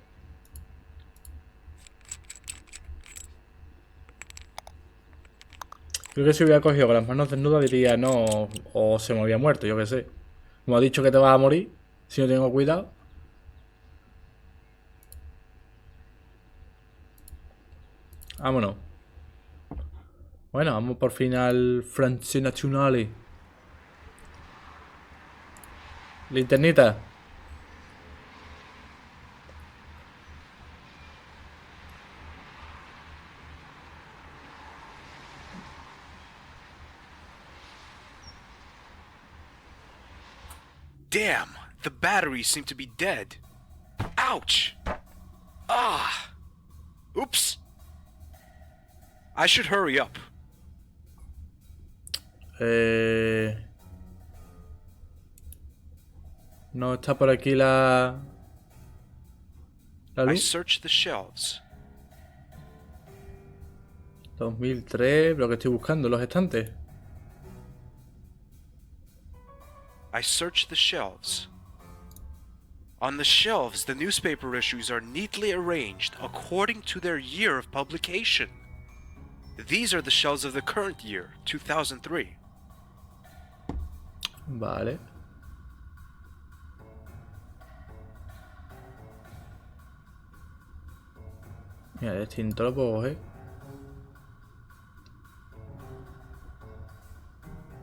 Creo que si hubiera cogido con las manos desnudas diría no, o se me había muerto, yo qué sé. Como ha dicho que te vas a morir, si no tengo cuidado. Vámonos. Bueno, vamos por fin al Francia Nationale. Linternita. Damn, the batteries seem to be dead. Ouch! Ah! Oops! I should hurry up. No está por aquí la I luz. searched the shelves. 2003, lo que estoy buscando, los estantes. I searched the shelves. On the shelves, the newspaper issues are neatly arranged according to their year of publication. These are the shelves of the current year, 2003. Vale. Mira, el extintor lo puedo coger.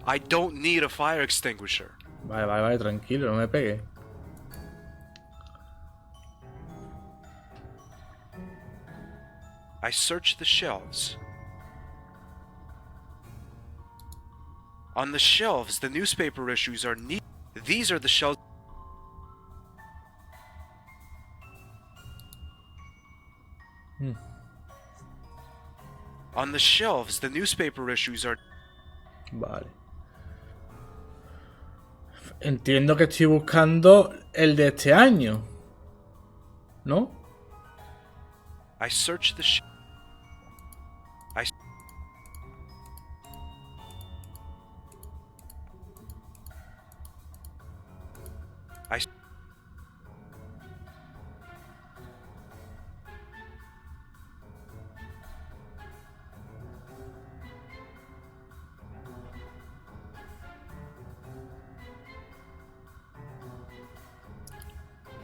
I don't need a fire extinguisher. Vale, vale, vale, tranquilo, no me pegue. I searched the shelves. On the shelves, the newspaper issues are neat. These are the shelves. On the shelves, the newspaper issues are. Vale. Entiendo que estoy buscando el de este año. ¿No? I searched the. I. I.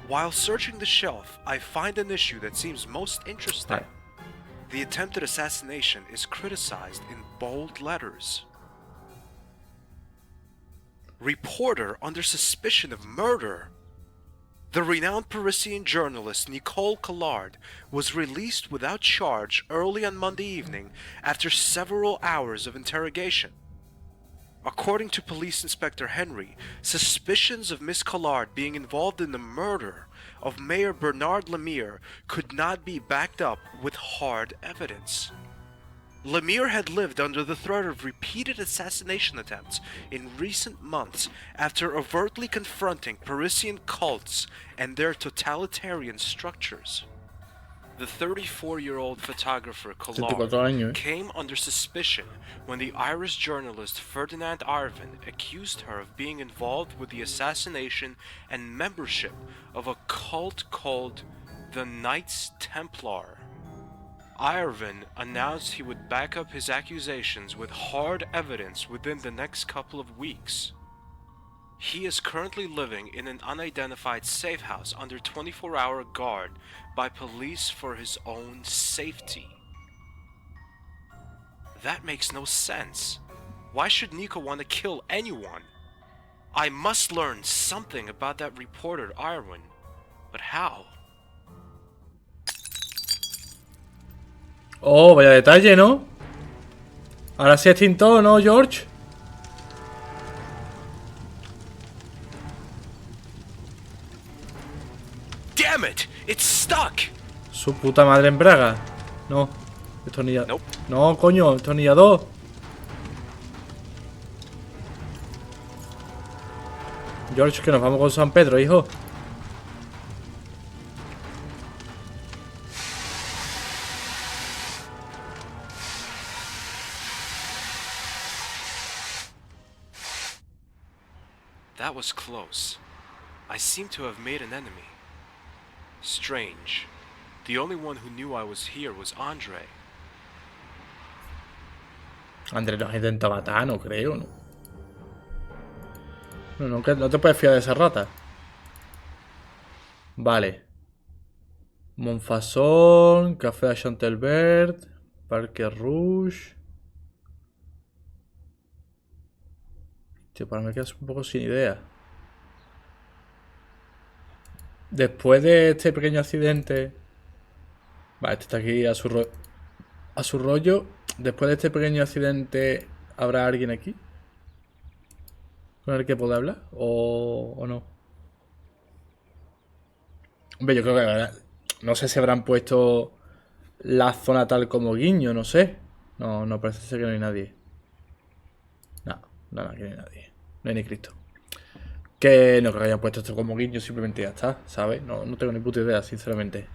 While searching the shelf, I find an issue that seems most interesting. Vale. The attempted assassination is criticized in bold letters. Reporter under suspicion of murder. The renowned Parisian journalist Nicole Collard was released without charge early on Monday evening after several hours of interrogation. According to Police Inspector Henry, suspicions of Miss Collard being involved in the murder of Mayor Bernard Lemire could not be backed up with hard evidence. Lemire had lived under the threat of repeated assassination attempts in recent months after overtly confronting Parisian cults and their totalitarian structures. The 34-year-old photographer Collard 34 años, came under suspicion when the Irish journalist Ferdinand Arvin accused her of being involved with the assassination and membership of a cult called the Knights Templar. Ivan announced he would back up his accusations with hard evidence within the next couple of weeks. He is currently living in an unidentified safe house under 24-hour guard by police for his own safety. That makes no sense. Why should Nico want to kill anyone? I must learn something about that reporter Irwin, but how? Oh, vaya detalle, ¿no? Ahora sí es tinto, ¿no, George? Damn it! It's stuck! Su puta madre en braga. No, destornillador. Nope. No, coño, destornillador. George, que nos vamos con San Pedro, hijo. That was close. I seem to have made an enemy. Strange. The only one who knew I was here was Andre. André nos intenta matar, no creo, ¿no? No te puedes fiar de esa rata. Vale. Montfaucon, Café de Chantelbert, Parque Rouge. Tío, para me quedas un poco sin idea. Después de este pequeño accidente... Vale, este está aquí a su rollo. Después de este pequeño accidente, ¿habrá alguien aquí con el que pueda hablar? ¿O no? Hombre, yo creo que la verdad, no sé si habrán puesto la zona tal como guiño, no sé. No parece ser que no hay nadie. No, aquí no hay nadie. No hay ni Cristo. Que no creo que hayan puesto esto como guiño, simplemente ya está, ¿sabes? No tengo ni puta idea, sinceramente.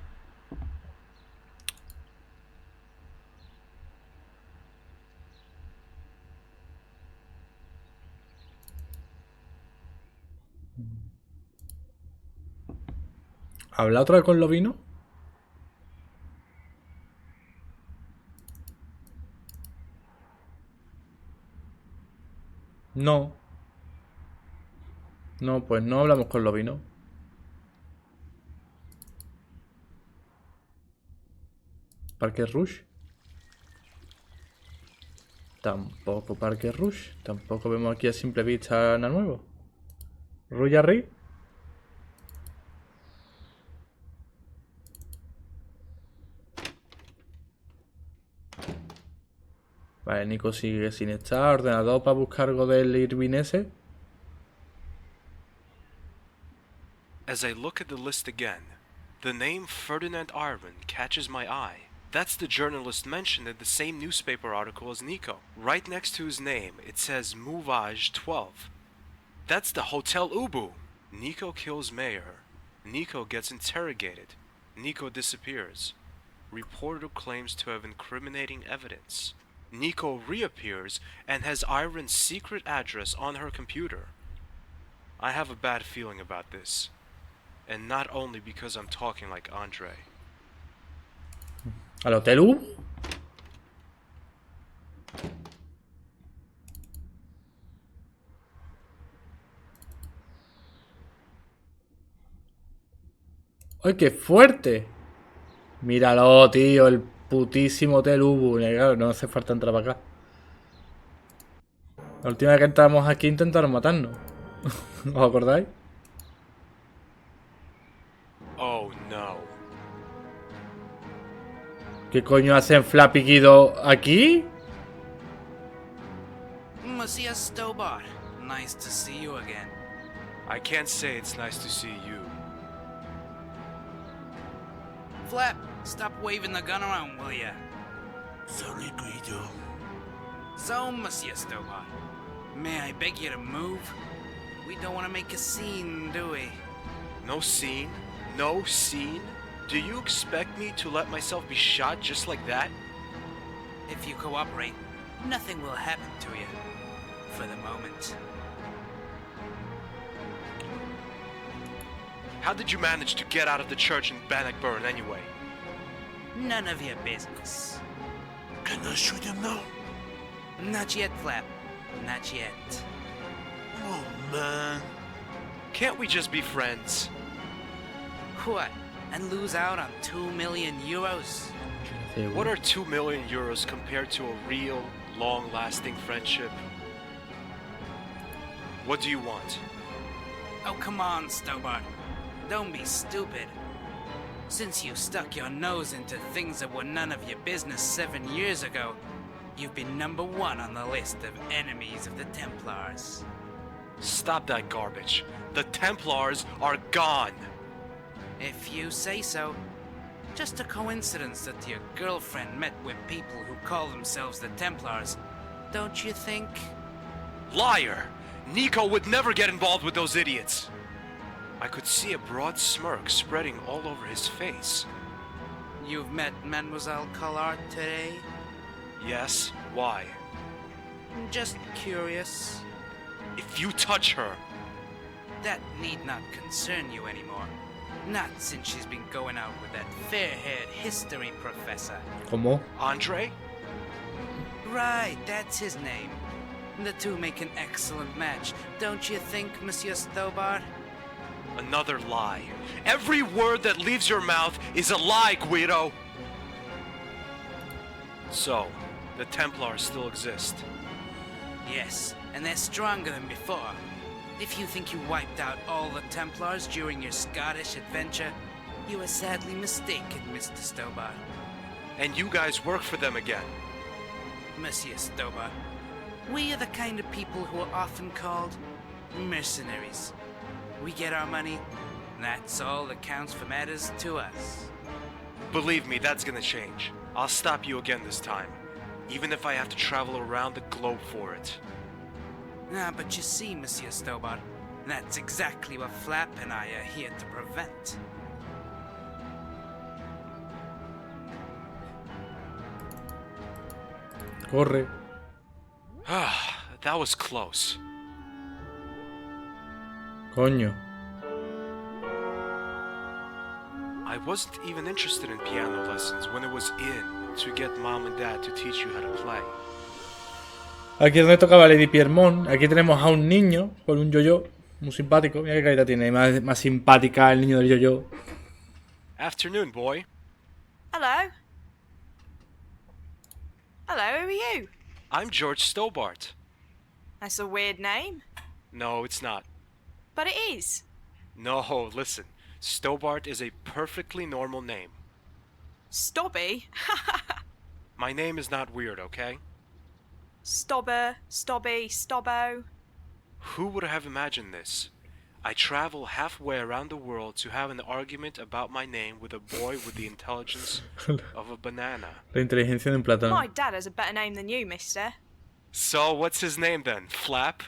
¿Habla otra vez con Lobino? No. No, pues no hablamos con Lobino. Parque Rouge. Tampoco Parque Rouge. Tampoco vemos aquí a simple vista nada nuevo. Rouge Arri. Vale, Nico sigue sin estar. Ordenador para buscar algo del Irving ese. As I look at the list again, the name Ferdinand Irwin catches my eye. That's the journalist mentioned in the same newspaper article as Nico. Right next to his name, it says Mouvage 12. That's the Hotel Ubu. Nico kills Mayor. Nico gets interrogated. Nico disappears. Reporter claims to have incriminating evidence. Nico reappears and has Irwin's secret address on her computer. I have a bad feeling about this. And not only because I'm talking like Andre. ¿Al Hotel U? ¡Ay, qué fuerte! Míralo, tío, el putísimo Hotel Ubu. Claro, no hace falta entrar para acá. La última vez que entramos aquí intentaron matarnos. ¿Os acordáis? Oh no. ¿Qué coño hacen Flappy Guido aquí? Monsieur Stobart, nice to see you again. I can't say it's nice to see you. Flap, stop waving the gun around, will ya? Sorry, Guido. So, Monsieur Stobart, may I beg you to move? We don't want to make a scene, do we? No scene? No scene? Do you expect me to let myself be shot just like that? If you cooperate, nothing will happen to you. For the moment. How did you manage to get out of the church in Bannockburn anyway? None of your business. Can I shoot him now? Not yet, Flap. Not yet. Oh, man. Can't we just be friends? What? And lose out on 2 million euros? What are 2 million euros compared to a real, long-lasting friendship? What do you want? Oh, come on, Stobart. Don't be stupid. Since you stuck your nose into things that were none of your business 7 years ago, you've been #1 on the list of enemies of the Templars. Stop that garbage. The Templars are gone. If you say so. Just a coincidence that your girlfriend met with people who call themselves the Templars, don't you think? Liar! Nico would never get involved with those idiots. I could see a broad smirk spreading all over his face. You've met Mademoiselle Collard today? Yes, why? Just curious. If you touch her... That need not concern you anymore. Not since she's been going out with that fair-haired history professor. ¿Cómo? Andre? Right, that's his name. The two make an excellent match, don't you think, Monsieur Stobart? Another lie. Every word that leaves your mouth is a lie, Guido! So, the Templars still exist. Yes, and they're stronger than before. If you think you wiped out all the Templars during your Scottish adventure, you are sadly mistaken, Mr. Stobart. And you guys work for them again. Monsieur Stobart, we are the kind of people who are often called mercenaries. We get our money, and that's all that counts for matters to us. Believe me, that's gonna change. I'll stop you again this time, even if I have to travel around the globe for it. Ah, but you see, Monsieur Stobart, that's exactly what Flap and I are here to prevent. Corre. Ah, that was close. Coño. I wasn't even interested in piano lessons when it was in to get mom and dad to teach you how to play. Aquí es donde tocaba Lady Piermont. Aquí tenemos a un niño con un yo-yo. Muy simpático. Mira qué carita tiene. Más simpática el niño del yo-yo. Afternoon, boy. Hello. Hello, who are you? I'm George Stobart. That's a weird name. No, it's not. But it is. No, listen. Stobart is a perfectly normal name. Stobby? My name is not weird, okay? Stobber, Stobby, Stobbo. Who would have imagined this? I travel halfway around the world to have an argument about my name with a boy with the intelligence of a banana. La inteligencia de un plátano. My dad has a better name than you, mister. So, what's his name then? Flap?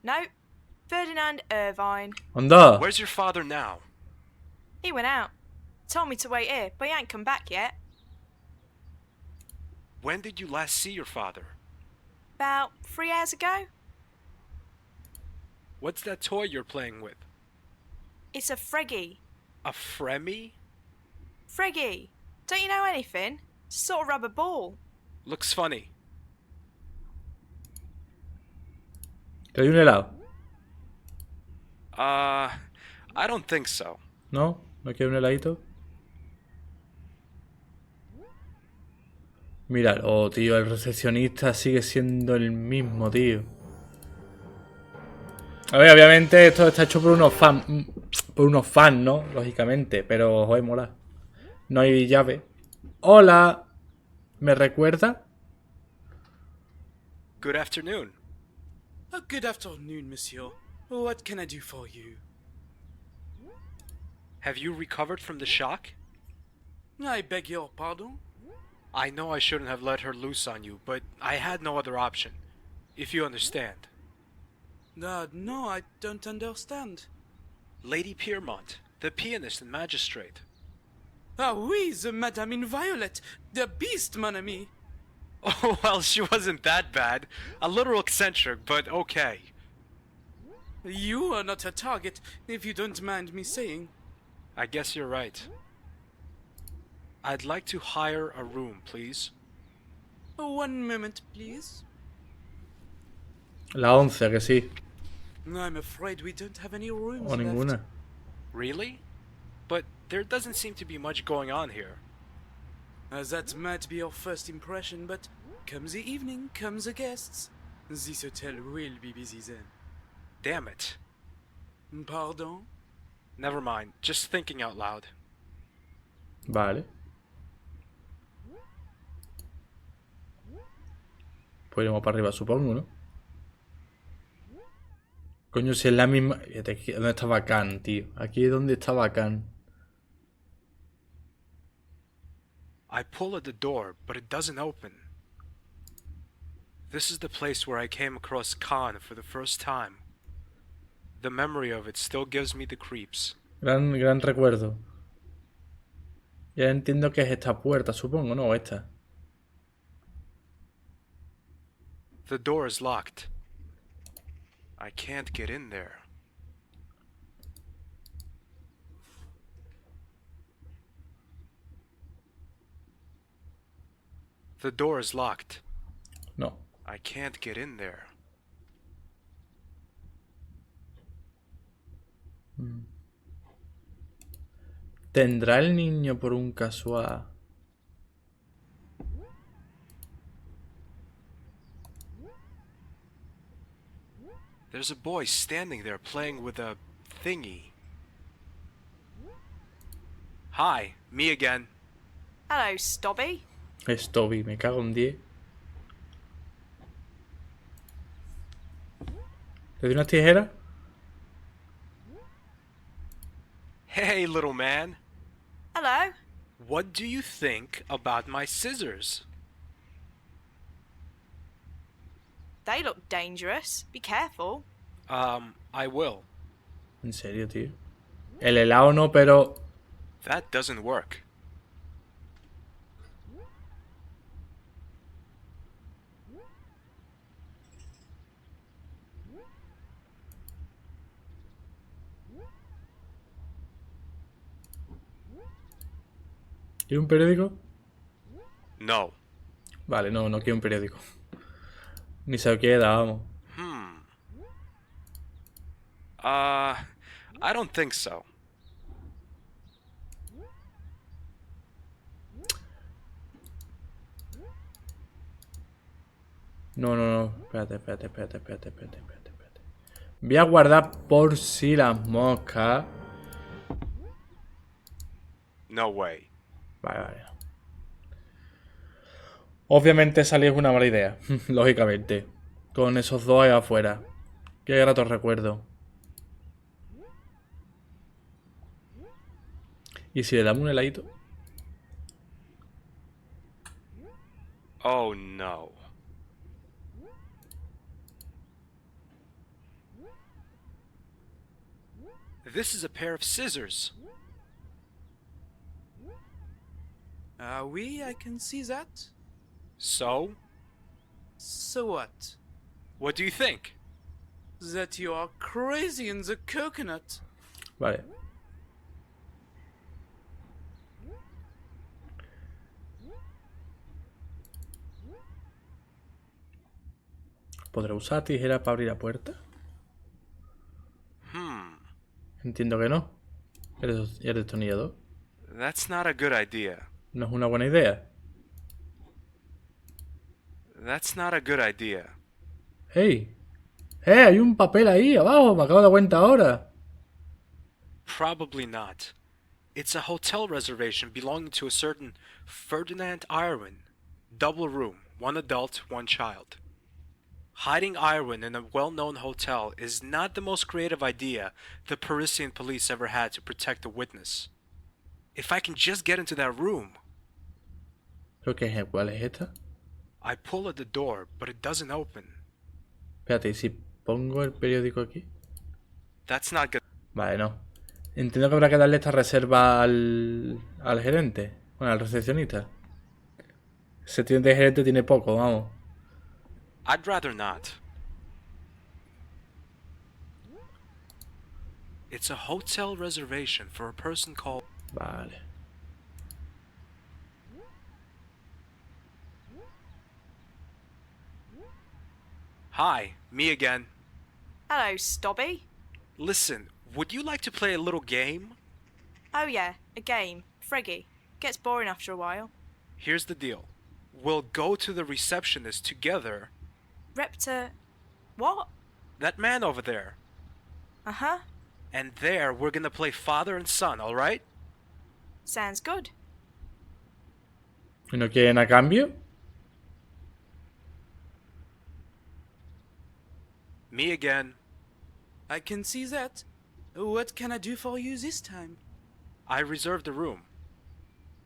No, Ferdinand Irvine. Anda. Where's your father now? He went out. Told me to wait here, but he ain't come back yet. When did you last see your father? About 3 hours ago. What's that toy you're playing with? It's a Freggy. A Fremy? Freggy. Don't you know anything? It's a sort of rubber ball. Looks funny. ¿Te doy un helado? I don't think so. ¿No? ¿No quiero un heladito? Míralo, tío. El recepcionista sigue siendo el mismo, tío. A ver, obviamente esto está hecho por unos fans. Por unos fans, ¿no? Lógicamente. Pero, joder, mola. No hay llave. ¡Hola! ¿Me recuerda? Good afternoon. Good afternoon, monsieur. What can I do for you? Have you recovered from the shock? I beg your pardon? I know I shouldn't have let her loose on you, but I had no other option. If you understand. No, I don't understand. Lady Piermont, the pianist and magistrate. Ah oui, the Madame in Violet, the beast, mon ami. Oh, well, she wasn't that bad. A little eccentric, but okay. You are not a target, if you don't mind me saying. I guess you're right. I'd like to hire a room, please. 1 moment, please. La 11, que sí. I'm afraid we don't have any rooms O left. ninguna. Really? But there doesn't seem to be much going on here. That might be your first impression, but come the evening, come the guests. This hotel will be busy then. Damn it. Pardon? Never mind. Just thinking out loud. Vale. Pues iremos para arriba, supongo, ¿no? Coño, si es la misma... Fíjate, aquí, ¿dónde está Bacán, tío? Aquí es donde está Bacán. I pull at the door, but it doesn't open. This is the place where I came across Khan for the first time. The memory of it still gives me the creeps. Gran recuerdo. Ya entiendo que es esta puerta, supongo, ¿no? O esta. The door is locked. I can't get in there. The door is locked. No. I can't get in there. ¿Tendrá el niño por un casual? There's a boy standing there playing with a thingy. Hi, me again. Hello, Stobby. Es Toby, me cago en 10. ¿Le doy unas tijeras? Hey, little man. Hello. What do you think about my scissors? They look dangerous. Be careful. I will. En serio, tío. El helado no, pero... That doesn't work. ¿Quiere un periódico? No. Vale, no quiero un periódico. Ni se lo queda, vamos. I don't think so. No. Espérate. Voy a guardar por si las moscas. No way. Vale. Obviamente salir es una mala idea. Lógicamente. Con esos dos ahí afuera. Qué grato recuerdo. ¿Y si le damos un heladito? Oh no. This is a pair of scissors. Oui, I can see that. So? So what? What do you think? That you are crazy in the coconut. Vale. ¿Podré usar tijera para abrir la puerta? Entiendo que no. ¿Eres destornillador? That's not a good idea. No es una buena idea. That's not a good idea. ¡Hey! Hay un papel ahí abajo! Me acabo de dar cuenta ahora. Probably not. It's a hotel reservation belonging to a certain Ferdinand Irwin. Double room, 1 adult, 1 child. Hiding Irwin in a well-known hotel is not the most creative idea the Parisian police ever had to protect a witness. If I can just get into that room. ¿Pero qué es? ¿Cuál es esta? I pull at the door, but it doesn't open. Espérate, ¿y si pongo el periódico aquí? That's not good. Vale, no. Entiendo que habrá que darle esta reserva al gerente. Bueno, al recepcionista. Ese tío de gerente tiene poco, vamos. I'd rather not. It's a hotel reservation for a person called... Vale. Hi, me again. Hello, Stobby. Listen, would you like to play a little game? Oh yeah, a game. Friggy. Gets boring after a while. Here's the deal. We'll go to the receptionist together. Repta... What? That man over there. Uh-huh. And there, we're gonna play father and son, alright? Sounds good. ¿Y no quieren a cambio? Me again. I can see that. What can I do for you this time? I reserved a room.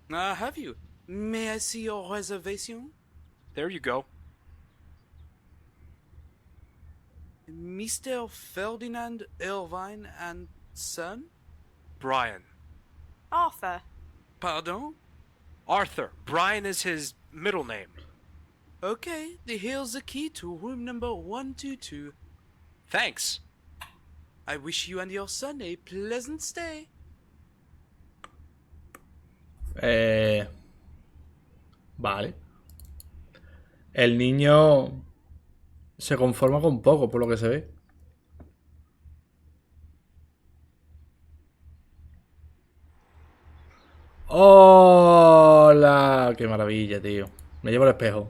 Have you? May I see your reservation? There you go. Mr. Ferdinand Irvine and son? Brian. Arthur. Pardon? Arthur. Brian is his middle name. Okay, here's the key to room number 122. Thanks. I wish you and your son a pleasant stay. Vale. El niño se conforma con poco, por lo que se ve. ¡Hola! ¡Qué maravilla, tío! Me llevo el espejo.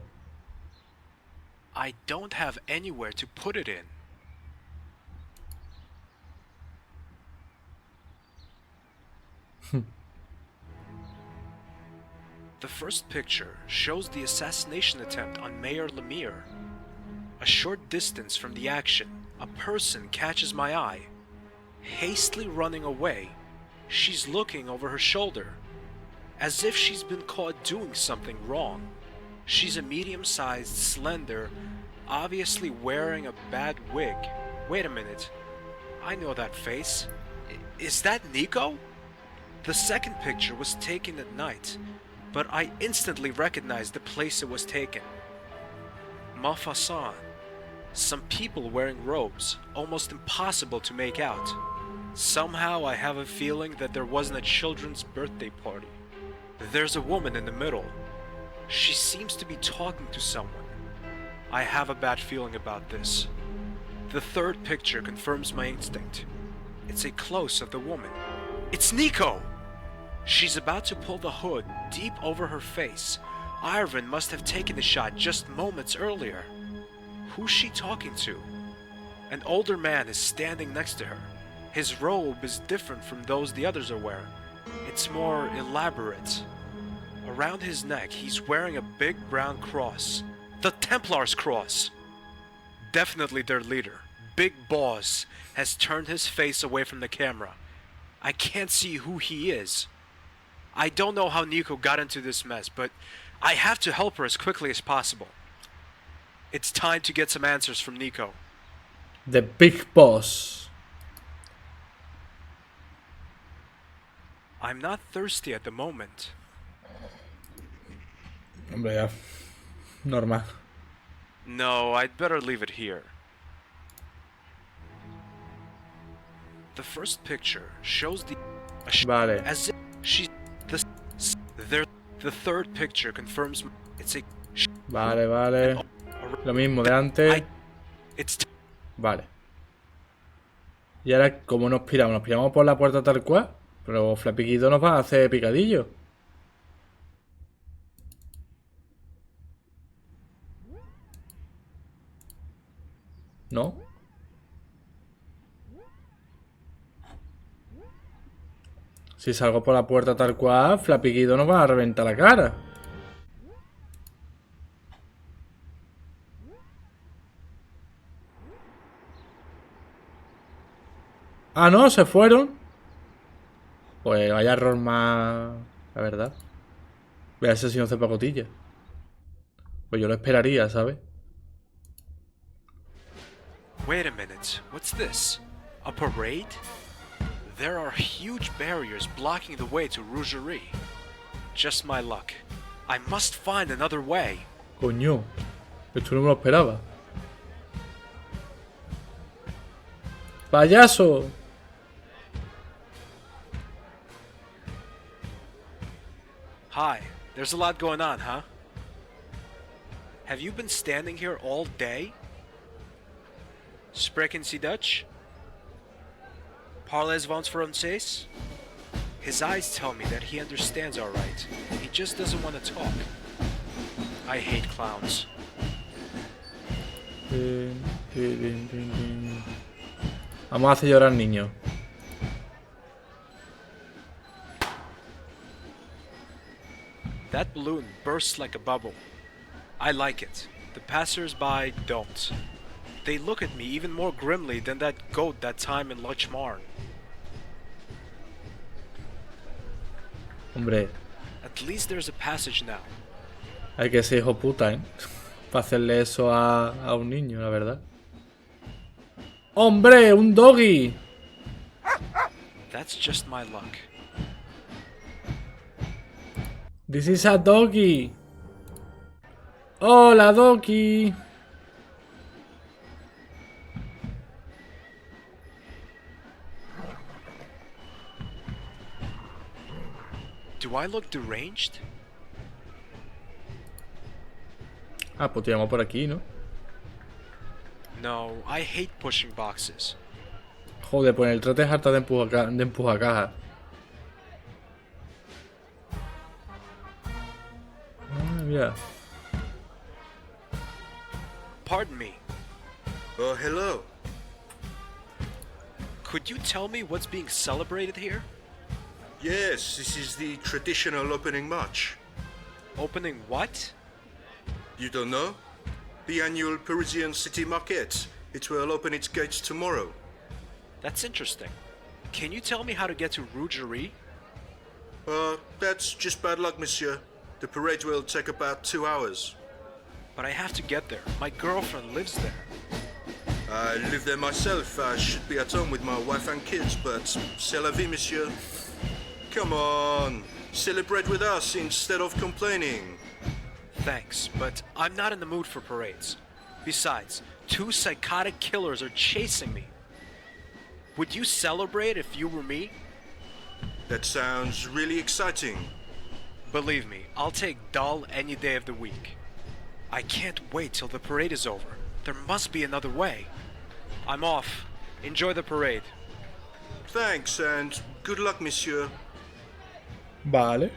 I don't have anywhere to put it in. The first picture shows the assassination attempt on Mayor Lemire. A short distance from the action, a person catches my eye. Hastily running away, she's looking over her shoulder, as if she's been caught doing something wrong. She's a medium-sized, slender, obviously wearing a bad wig. Wait a minute. I know that face. Is that Nico? The second picture was taken at night, but I instantly recognized the place it was taken. Mafassan. Some people wearing robes, almost impossible to make out. Somehow I have a feeling that there wasn't a children's birthday party. There's a woman in the middle. She seems to be talking to someone. I have a bad feeling about this. The third picture confirms my instinct. It's a close of the woman. It's Nico! She's about to pull the hood deep over her face. Ivan must have taken the shot just moments earlier. Who's she talking to? An older man is standing next to her. His robe is different from those the others are wearing. It's more elaborate. Around his neck, he's wearing a big brown cross. The Templars' cross! Definitely their leader, Big Boss, has turned his face away from the camera. I can't see who he is. I don't know how Nico got into this mess, but I have to help her as quickly as possible. It's time to get some answers from Nico. The Big Boss. I'm not thirsty at the moment. Hombre, ya. Normal. No, I'd better leave it here. The first picture shows the... Vale. As if she's... The third picture confirms it's a... Vale, vale. Lo mismo de antes. Vale. Y ahora, ¿cómo nos piramos? ¿Nos piramos por la puerta tal cual? Pero Flapiquito nos va a hacer picadillo. ¿No? Si salgo por la puerta tal cual, Flapiquito nos va a reventar la cara. Ah, no, se fueron. Pues vaya error más... La verdad. Voy a ser si no hace pacotilla. Pues yo lo esperaría, ¿sabes? Wait a minute, what's this? A parade? There are huge barriers blocking the way to Rougerie. Just my luck. I must find another way. Coño. Esto no me lo esperaba. ¡Payaso! Hi, there's a lot going on, huh? Have you been standing here all day? Spreken Sie Dutch? Parlez-vous français? His eyes tell me that he understands alright. He just doesn't want to talk. I hate clowns. Vamos a hacer llorar niño. That balloon bursts like a bubble. I like it. The passers-by don't. They look at me even more grimly than that goat that time in Lochmarn. Hombre, At least there's a passage now. hay que ser hijo puta, ¿eh? Para hacerle eso a un niño, la verdad. ¡Hombre! ¡Un doggy! That's just my luck. This is a doggy. ¡Hola, doggy! Do I look deranged? Ah, pues te llamo por aquí, ¿no? No, I hate pushing boxes. Joder, pues en el trote es harta de empujar caja. Ah, mira. Pardon me. Oh, hello. Could you tell me what's being celebrated here? Yes, this is the traditional opening march. Opening what? You don't know? The annual Parisian city market. It will open its gates tomorrow. That's interesting. Can you tell me how to get to Rougerie? That's just bad luck, monsieur. The parade will take about 2 hours. But I have to get there. My girlfriend lives there. I live there myself. I should be at home with my wife and kids, but c'est la vie, monsieur. Come on, celebrate with us instead of complaining. Thanks, but I'm not in the mood for parades. Besides, 2 psychotic killers are chasing me. Would you celebrate if you were me? That sounds really exciting. Believe me, I'll take dull any day of the week. I can't wait till the parade is over. There must be another way. I'm off. Enjoy the parade. Thanks, and good luck, monsieur. Vale.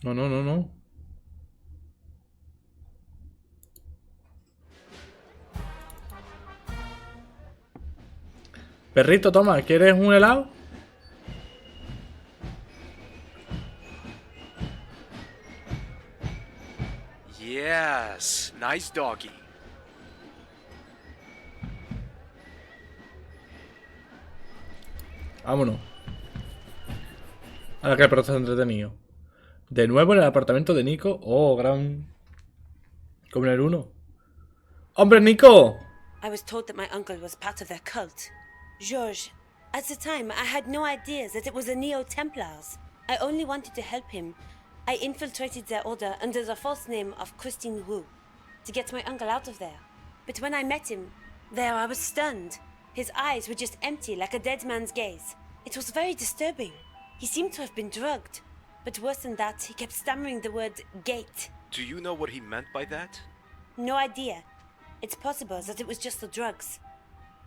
No. Perrito, toma, ¿quieres un helado? Yes, nice doggy. Vámonos. Ahora que el perro está entretenido. De nuevo en el apartamento de Nico. Oh, gran... Como en el 1. ¡Hombre, Nico! I was told that my uncle was part of their cult. Georges, at the time, I had no idea that it was the Neo-Templars. I only wanted to help him. I infiltrated their order under the false name of Christine Wu to get my uncle out of there. But when I met him, there I was stunned. His eyes were just empty, like a dead man's gaze. It was very disturbing. He seemed to have been drugged. But worse than that, he kept stammering the word gate. Do you know what he meant by that? No idea. It's possible that it was just the drugs.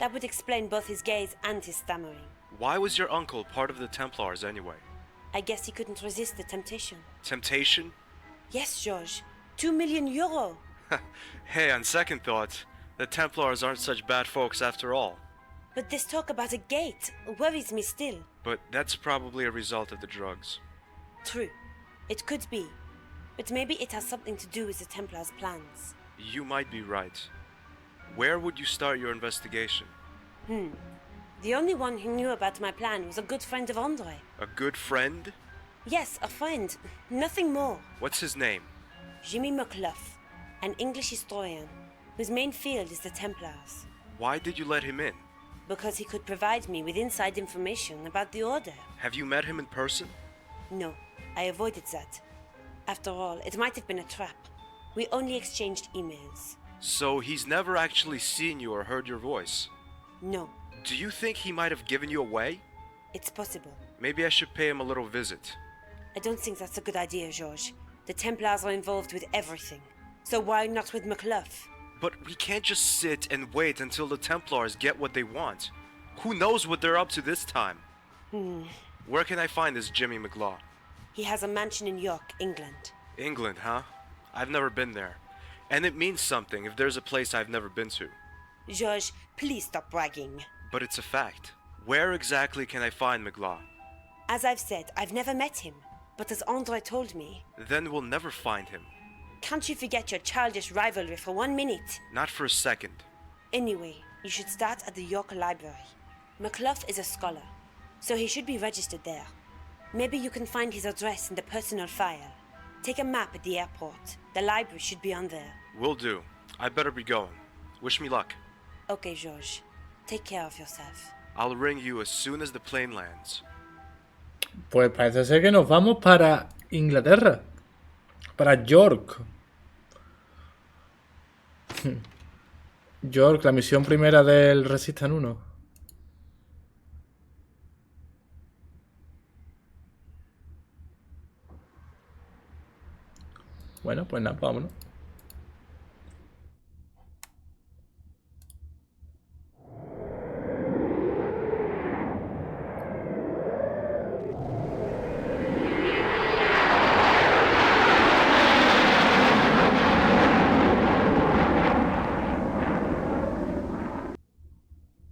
That would explain both his gaze and his stammering. Why was your uncle part of the Templars anyway? I guess he couldn't resist the temptation. Temptation? Yes, Georges. 2 million euro. Hey, on second thought, the Templars aren't such bad folks after all. But this talk about a gate worries me still. But that's probably a result of the drugs. True. It could be. But maybe it has something to do with the Templars' plans. You might be right. Where would you start your investigation? The only one who knew about my plan was a good friend of Andre. A good friend? Yes, a friend. Nothing more. What's his name? Jimmy McClough, an English historian, whose main field is the Templars. Why did you let him in? Because he could provide me with inside information about the Order. Have you met him in person? No, I avoided that. After all, it might have been a trap. We only exchanged emails. So he's never actually seen you or heard your voice? No. Do you think he might have given you away? It's possible. Maybe I should pay him a little visit. I don't think that's a good idea, George. The Templars are involved with everything. So why not with McCluff? But we can't just sit and wait until the Templars get what they want. Who knows what they're up to this time? Where can I find this Jimmy McLaw? He has a mansion in York, England. England, huh? I've never been there. And it means something if there's a place I've never been to. George, please stop bragging. But it's a fact. Where exactly can I find McLaw? As I've said, I've never met him. But as Andre told me... Then we'll never find him. Can't you forget your childish rivalry for 1 minute? Not for a second. Anyway, you should start at the York Library. McCluff is a scholar, so he should be registered there. Maybe you can find his address in the personal file. Take a map at the airport. The library should be on there. Will do. I better be going. Wish me luck. Okay, George. Take care of yourself. I'll ring you as soon as the plane lands. Pues parece ser que nos vamos para Inglaterra. Para York. York, la misión primera del Resistance 1. Bueno, pues nada, vámonos.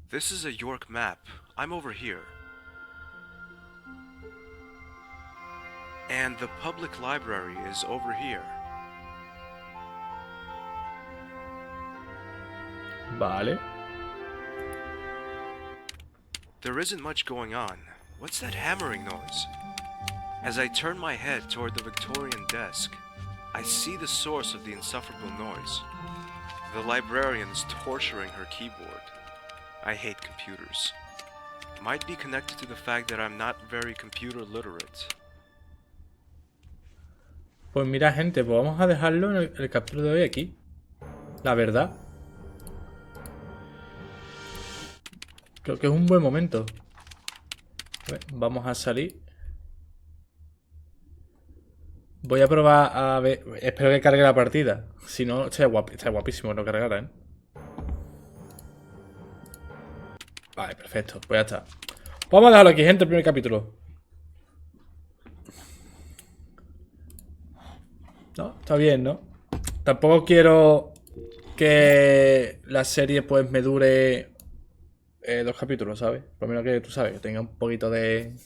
This is a York map. I'm over here. And the public library is over here. Vale. There isn't much going on. What's that hammering noise? As I turn my head toward the Victorian desk, I see the source of the insufferable noise. The librarian's torturing her keyboard. I hate computers. Might be connected to the fact that I'm not very computer literate. Pues mira, gente, pues vamos a dejarlo en el capítulo de hoy aquí. La verdad. Creo que es un buen momento. A ver, vamos a salir. Voy a probar a ver. Espero que cargue la partida. Si no, está guapísimo que no cargara, ¿eh? Vale, perfecto. Pues ya está. Vamos a dejarlo aquí, gente, el primer capítulo. No, está bien, ¿no? Tampoco quiero que la serie pues me dure 2 capítulos, ¿sabes? Por lo menos que tú sabes, que tenga un poquito de...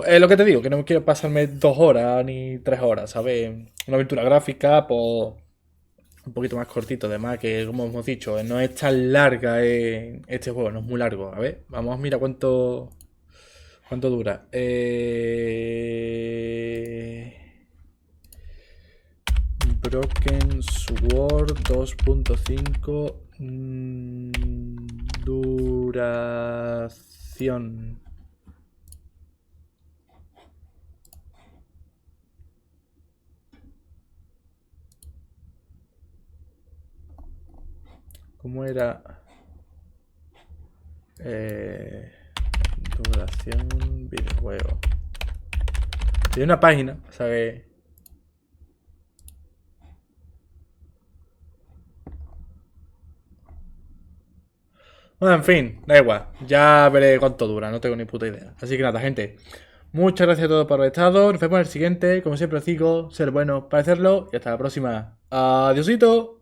Es lo que te digo, que no quiero pasarme 2 horas ni 3 horas, ¿sabes? Una aventura gráfica, pues... un poquito más cortito, además, que como hemos dicho, no es tan larga este juego, no es muy largo. A ver, vamos a mirar cuánto dura. Broken Sword 2.5 duración. ¿Cómo era? Duración videojuego. Tiene una página, o sea que... Bueno, en fin, da igual. Ya veré cuánto dura, no tengo ni puta idea. Así que nada, gente. Muchas gracias a todos por haber estado. Nos vemos en el siguiente. Como siempre os digo, ser bueno para hacerlo. Y hasta la próxima. Adiósito.